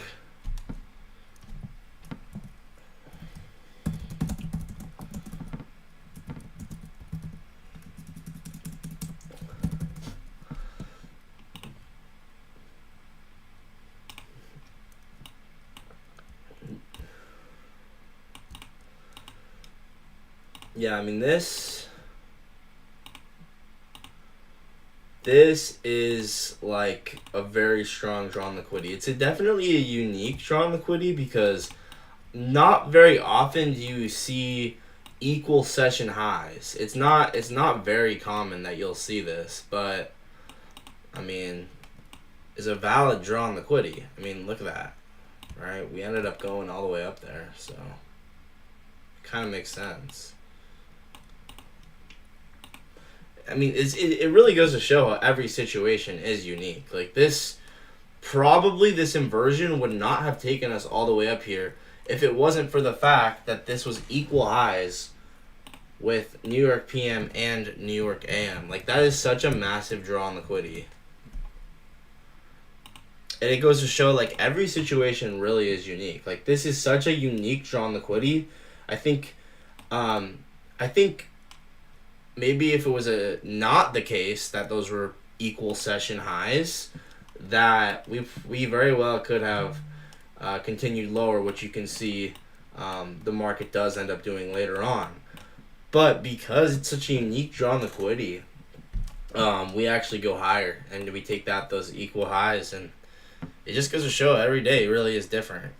Yeah, I mean this This is like a very strong drawn liquidity. It's definitely a unique drawn liquidity because not very often do you see equal session highs. It's not very common that you'll see this, but I mean, it's a valid drawn liquidity. I mean, look at that, right? We ended up going all the way up there, so it kind of makes sense. I mean, it really goes to show how every situation is unique. Like this inversion would not have taken us all the way up here if it wasn't for the fact that this was equal highs with New York PM and New York AM. Like, that is such a massive draw on liquidity. And it goes to show, like, every situation really is unique. Like, this is such a unique draw on liquidity. I think maybe if it was not the case that those were equal session highs, that we very well could have continued lower, which you can see the market does end up doing later on. But because it's such a unique draw on liquidity, we actually go higher and we take those equal highs, and it just goes to show every day really is different,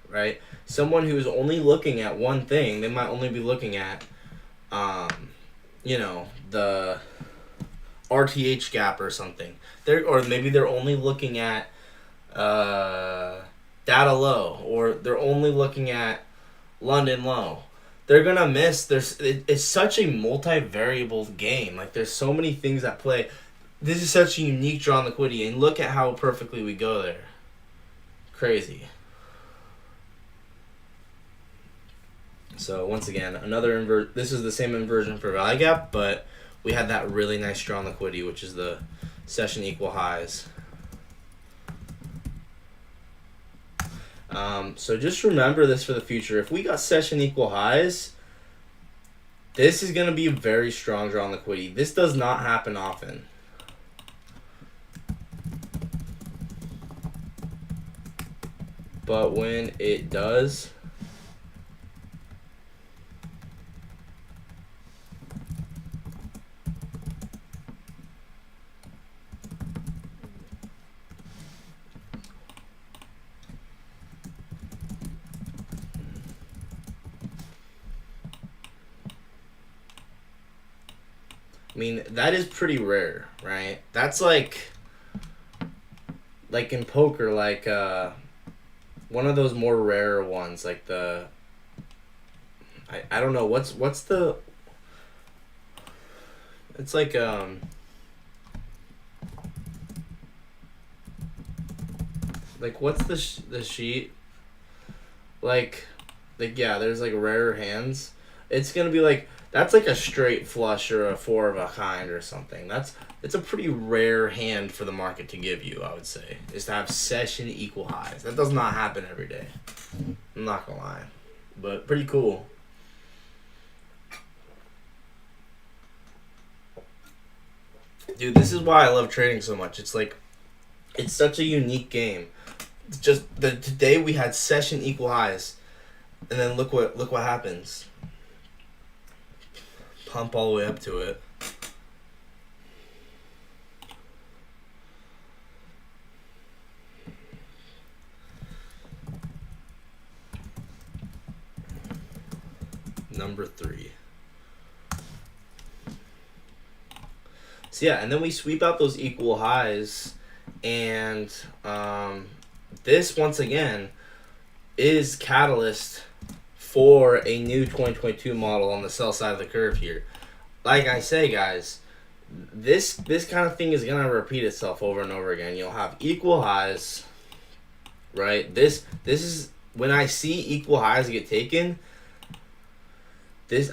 right? Someone who's only looking at one thing, they might only be looking at the RTH gap or something. Or maybe they're only looking at data low, or they're only looking at London low. They're gonna miss. It's such a multi-variable game. Like, there's so many things at play. This is such a unique draw on liquidity, and look at how perfectly we go there. Crazy. So once again, this is the same inversion for value gap, but we had that really nice draw on liquidity, which is the session equal highs. So just remember this for the future. If we got session equal highs, this is going to be a very strong draw on liquidity. This does not happen often. But when it does, I mean, that is pretty rare, right? That's like in poker, like one of those more rare ones, like I don't know what's the, it's like what's the sheet, like yeah, there's like rarer hands. It's gonna be like, that's like a straight flush or a four of a kind or something. It's a pretty rare hand for the market to give you, I would say, is to have session equal highs. That does not happen every day. I'm not gonna lie, but pretty cool. Dude, this is why I love trading so much. It's like, it's such a unique game. It's just today we had session equal highs, and then look what happens. Pump all the way up to it. Number 3. So yeah, and then we sweep out those equal highs, and this once again is catalyst for a new 2022 model on the sell side of the curve here. Like I say, guys, this kind of thing is gonna repeat itself over and over again. You'll have equal highs, right? This is when I see equal highs get taken.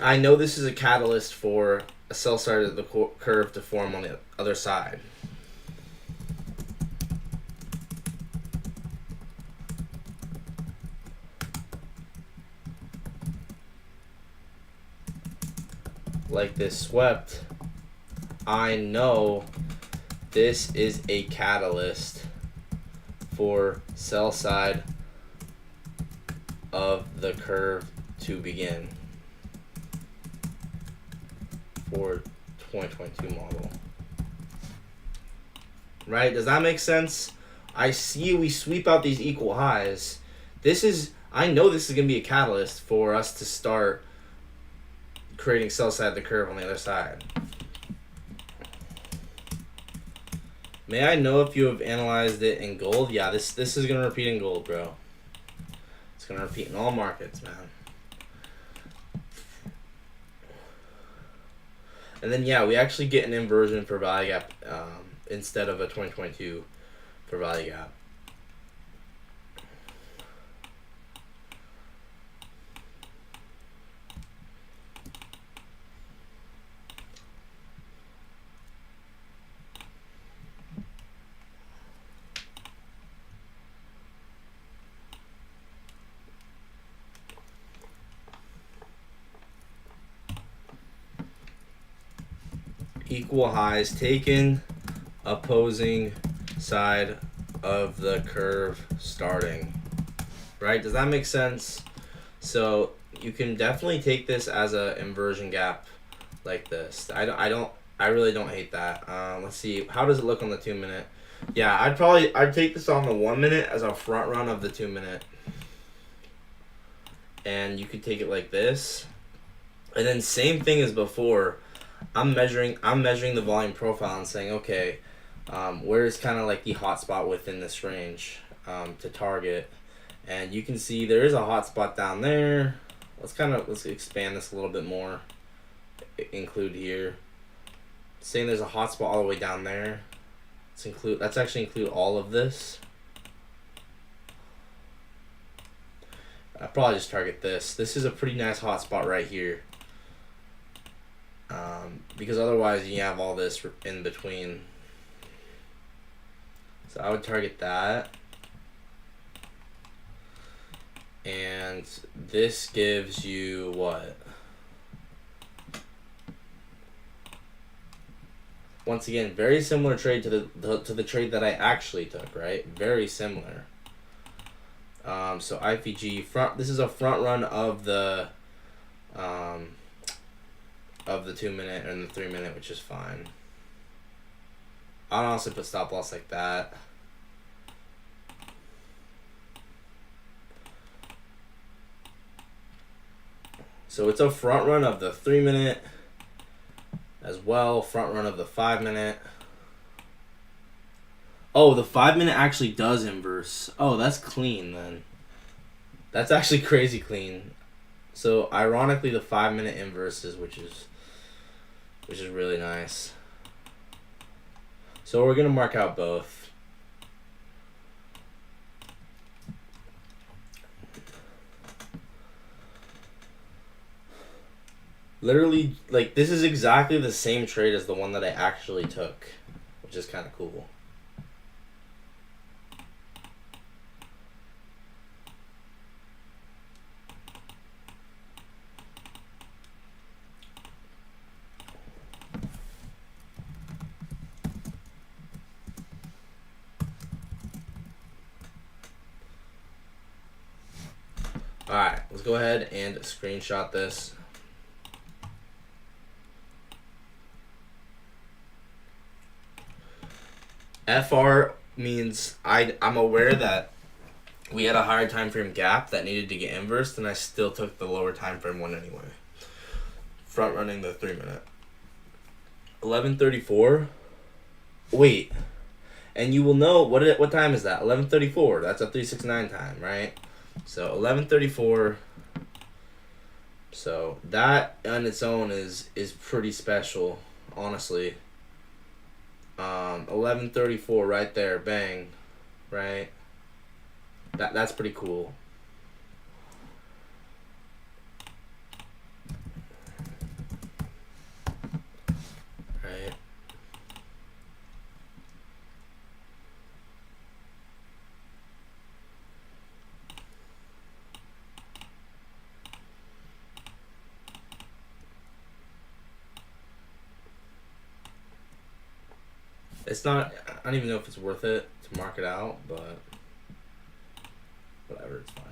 I know this is a catalyst for a sell side of the curve to form on the other side. Like this swept, I know this is a catalyst for sell side of the curve to begin for 2022 model. right? Does that make sense? I see we sweep out these equal highs. I know this is going to be a catalyst for us to start creating sell side of the curve on the other side. May I know if you have analyzed it in gold? Yeah, this is going to repeat in gold, bro. It's going to repeat in all markets, man. And then, yeah, we actually get an inversion for value gap instead of a 2022 for value gap. Equal highs taken, opposing side of the curve starting. Right? Does that make sense? So you can definitely take this as a inversion gap like this. I really don't hate that. Let's see, how does it look on the 2 minute? Yeah, I'd take this on the 1 minute as a front run of the 2 minute. And you could take it like this. And then same thing as before. I'm measuring the volume profile and saying, okay, where's kind of like the hot spot within this range to target. And you can see there is a hot spot down there. Let's expand this a little bit more. Include here. Saying there's a hot spot all the way down there. Let's actually include all of this. I'll probably just target this. This is a pretty nice hot spot right here. Because otherwise you have all this in between. So I would target that. And this gives you what? Once again, very similar trade to the trade that I actually took, right? Very similar. So IPG front. This is a front run of the 2 minute and the 3 minute, which is fine. I'll also put stop loss like that. So it's a front run of the 3 minute as well, front run of the 5 minute. Oh, the 5 minute actually does inverse. Oh, that's clean then. That's actually crazy clean. So ironically, the 5 minute inverses, which is really nice. So we're gonna mark out both. Literally, like, this is exactly the same trade as the one that I actually took, which is kind of cool. Alright, let's go ahead and screenshot this. FR means I'm aware that we had a higher time frame gap that needed to get inversed, and I still took the lower time frame one anyway. Front running the 3 minute. 11:34. Wait, and you will know what time is that? 11:34. That's a 369 time, right? So 11:34. So that on its own is pretty special, honestly. 11:34 right there, bang, right? That's pretty cool. Right. It's not, I don't even know if it's worth it to mark it out, but whatever, it's fine.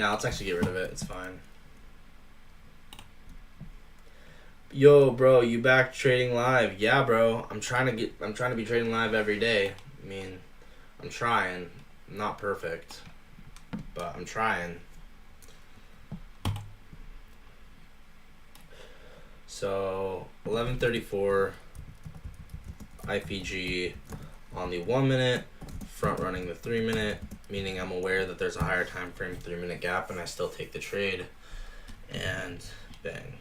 Now let's actually get rid of it. It's fine. Yo, bro, you back trading live? Yeah, bro. I'm trying to be trading live every day. I mean, I'm trying. I'm not perfect, but I'm trying. So 11:34 IPG on the 1 minute, front running the 3 minute, meaning I'm aware that there's a higher time frame 3 minute gap, and I still take the trade. And bang.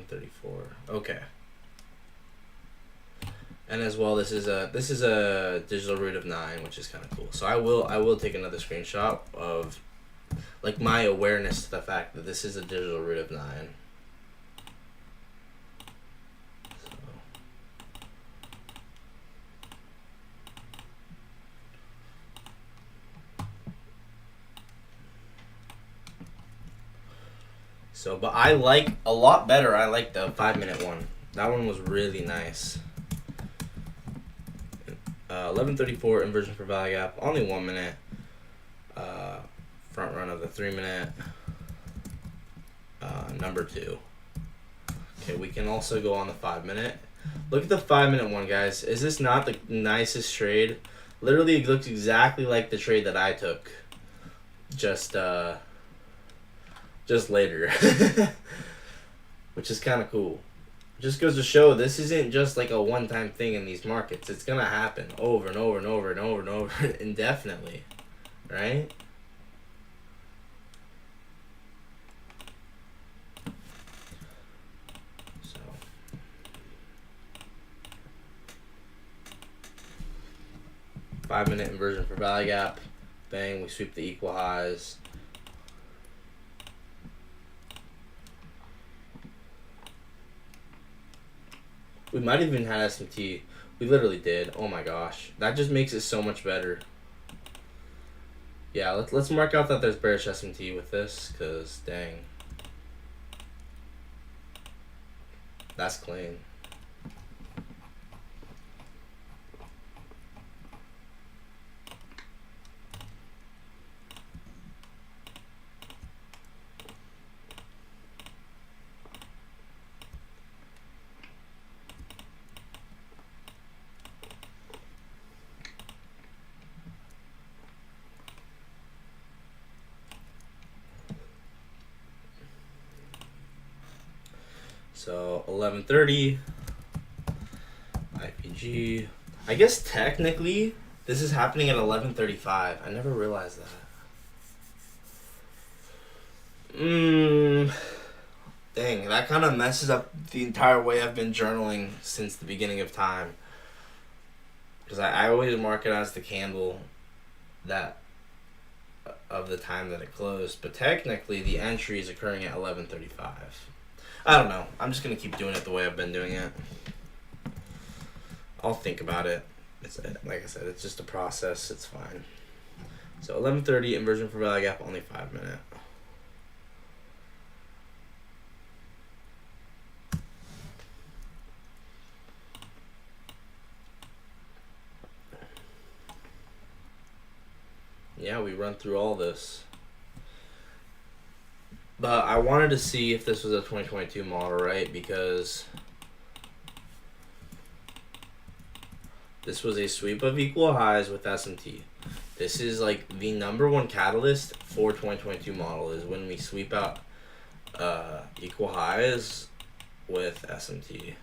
11:34. Okay. And as well, this is a digital root of 9, which is kind of cool. So I will take another screenshot of like my awareness to the fact that this is a digital root of 9. So, but I like a lot better. I like the 5 minute one. That one was really nice. 11:34 inversion for value gap, only 1 minute. Front run of the 3 minute. Number 2. Okay, we can also go on the 5 minute. Look at the 5 minute one, guys. Is this not the nicest trade? Literally, it looks exactly like the trade that I took. Just later. Which is kind of cool. Just goes to show this isn't just like a one-time thing in these markets. It's gonna happen over and over and over and over and over indefinitely, right? So 5 minute inversion for value gap, bang, we sweep the equal highs. We might have even had SMT. We literally did. Oh my gosh. That just makes it so much better. Yeah, let's mark out that there's bearish SMT with this, because dang. That's clean. So 11:30 IPG. I guess technically this is happening at 11:35. I never realized that. Dang, that kind of messes up the entire way I've been journaling since the beginning of time. Because I always mark it as the candle that of the time that it closed, but technically the entry is occurring at 11:35. I don't know. I'm just gonna keep doing it the way I've been doing it. I'll think about it. It's like I said, it's just a process. It's fine. So 11:30 inversion for value gap, only 5 minute. Yeah, we run through all this. But I wanted to see if this was a 2022 model, right? Because this was a sweep of equal highs with SMT. This is like the number one catalyst for 2022 model is when we sweep out equal highs with SMT.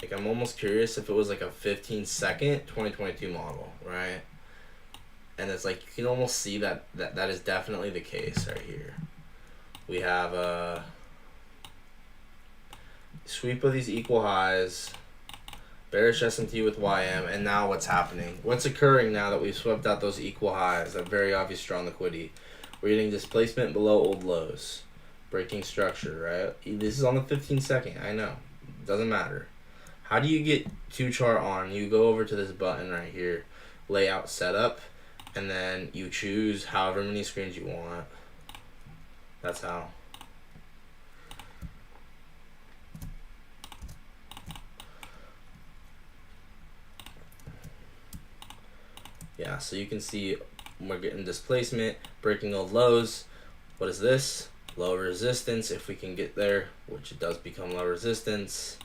Like, I'm almost curious if it was like a 15-second 2022 model, right? And it's like, you can almost see that is definitely the case right here. We have a sweep of these equal highs, bearish SMT with YM, and now what's happening? What's occurring now that we've swept out those equal highs, that very obvious strong liquidity? We're getting displacement below old lows, breaking structure, right? This is on the 15-second, I know. It doesn't matter. How do you get 2-chart on? You go over to this button right here, layout setup, and then you choose however many screens you want. That's how. Yeah, so you can see we're getting displacement, breaking old lows. What is this? Low resistance, if we can get there, which it does become low resistance,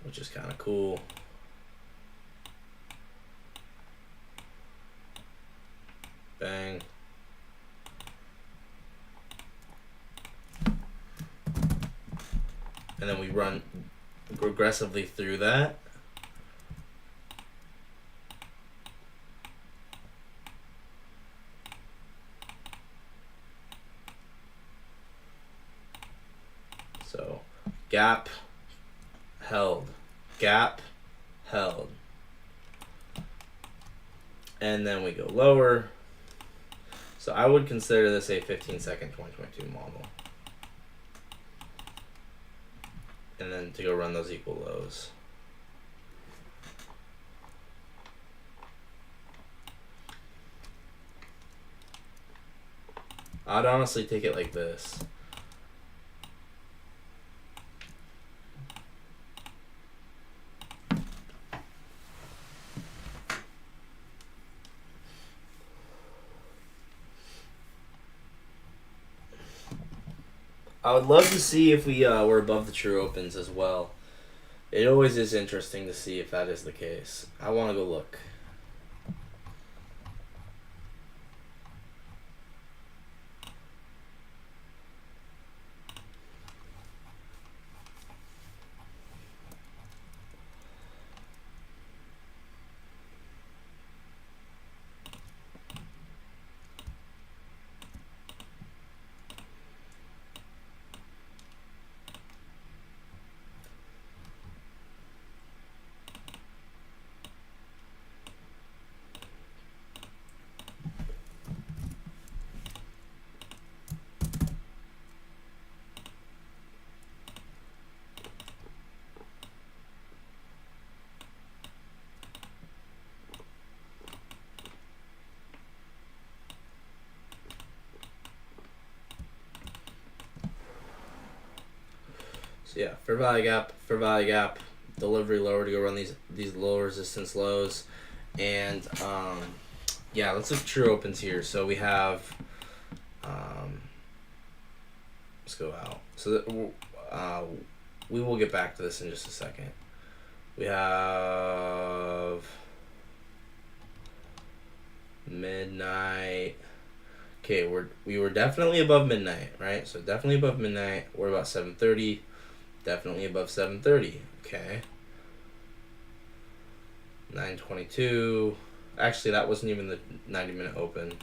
which is kind of cool. Bang. And then we run progressively through that. So gap, held, gap, held. And then we go lower. So I would consider this a 15-second 2022 model. And then to go run those equal lows. I'd honestly take it like this. I would love to see if we were above the true opens as well. It always is interesting to see if that is the case. I want to go look. So yeah, fair value gap, delivery lower to go run these low resistance lows, and yeah, let's look true opens here. So we have let's go out. So that, we will get back to this in just a second. We have midnight. Okay, we were definitely above midnight, right? So definitely above midnight. We're about 7:30. Definitely above 7:30. Okay. 9:22. Actually, that wasn't even the 90-minute open.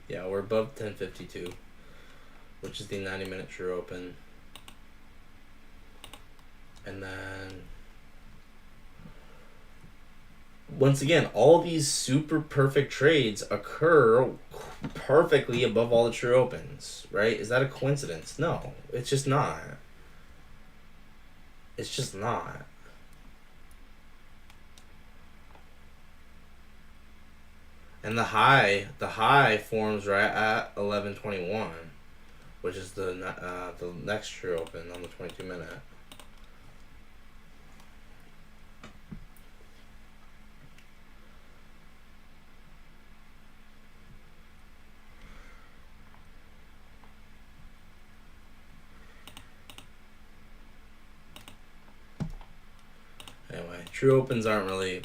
Yeah, we're above 10:52, which is the 90-minute true open. And then, once again, all these super perfect trades occur perfectly above all the true opens, right? Is that a coincidence? No, it's just not. It's just not. And the high forms right at 11:21, which is the next true open on the 22-minute. Anyway, true opens aren't really.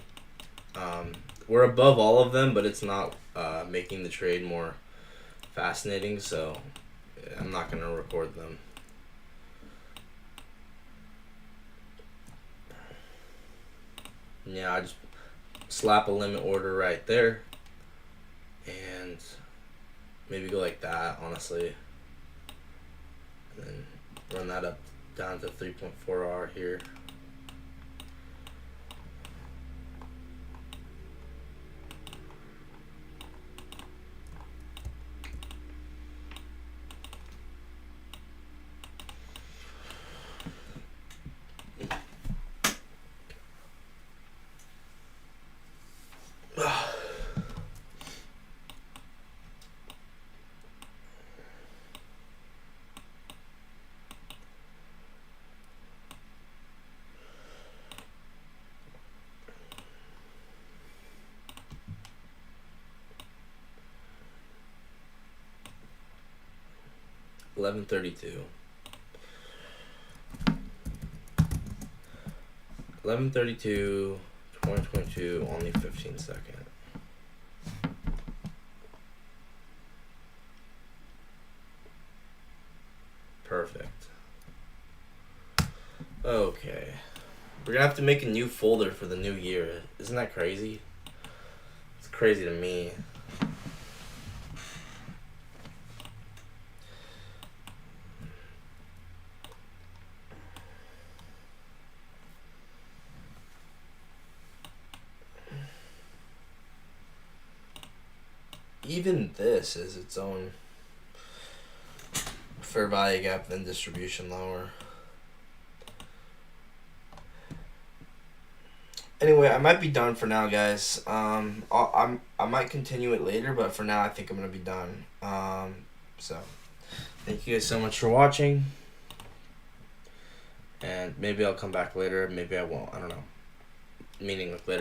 We're above all of them, but it's not making the trade more fascinating, so I'm not going to record them. Yeah, I just slap a limit order right there and maybe go like that, honestly, and then run that up down to 3.4R here. 11:32. 11:32, 2022. Only 15 seconds. Perfect. Okay. We're gonna have to make a new folder for the new year. Isn't that crazy? It's crazy to me. Even this is its own fair value gap, then distribution lower. Anyway, I might be done for now, guys. I might continue it later, but for now, I think I'm gonna be done. So thank you guys so much for watching, and maybe I'll come back later. Maybe I won't. I don't know. Meaning like later.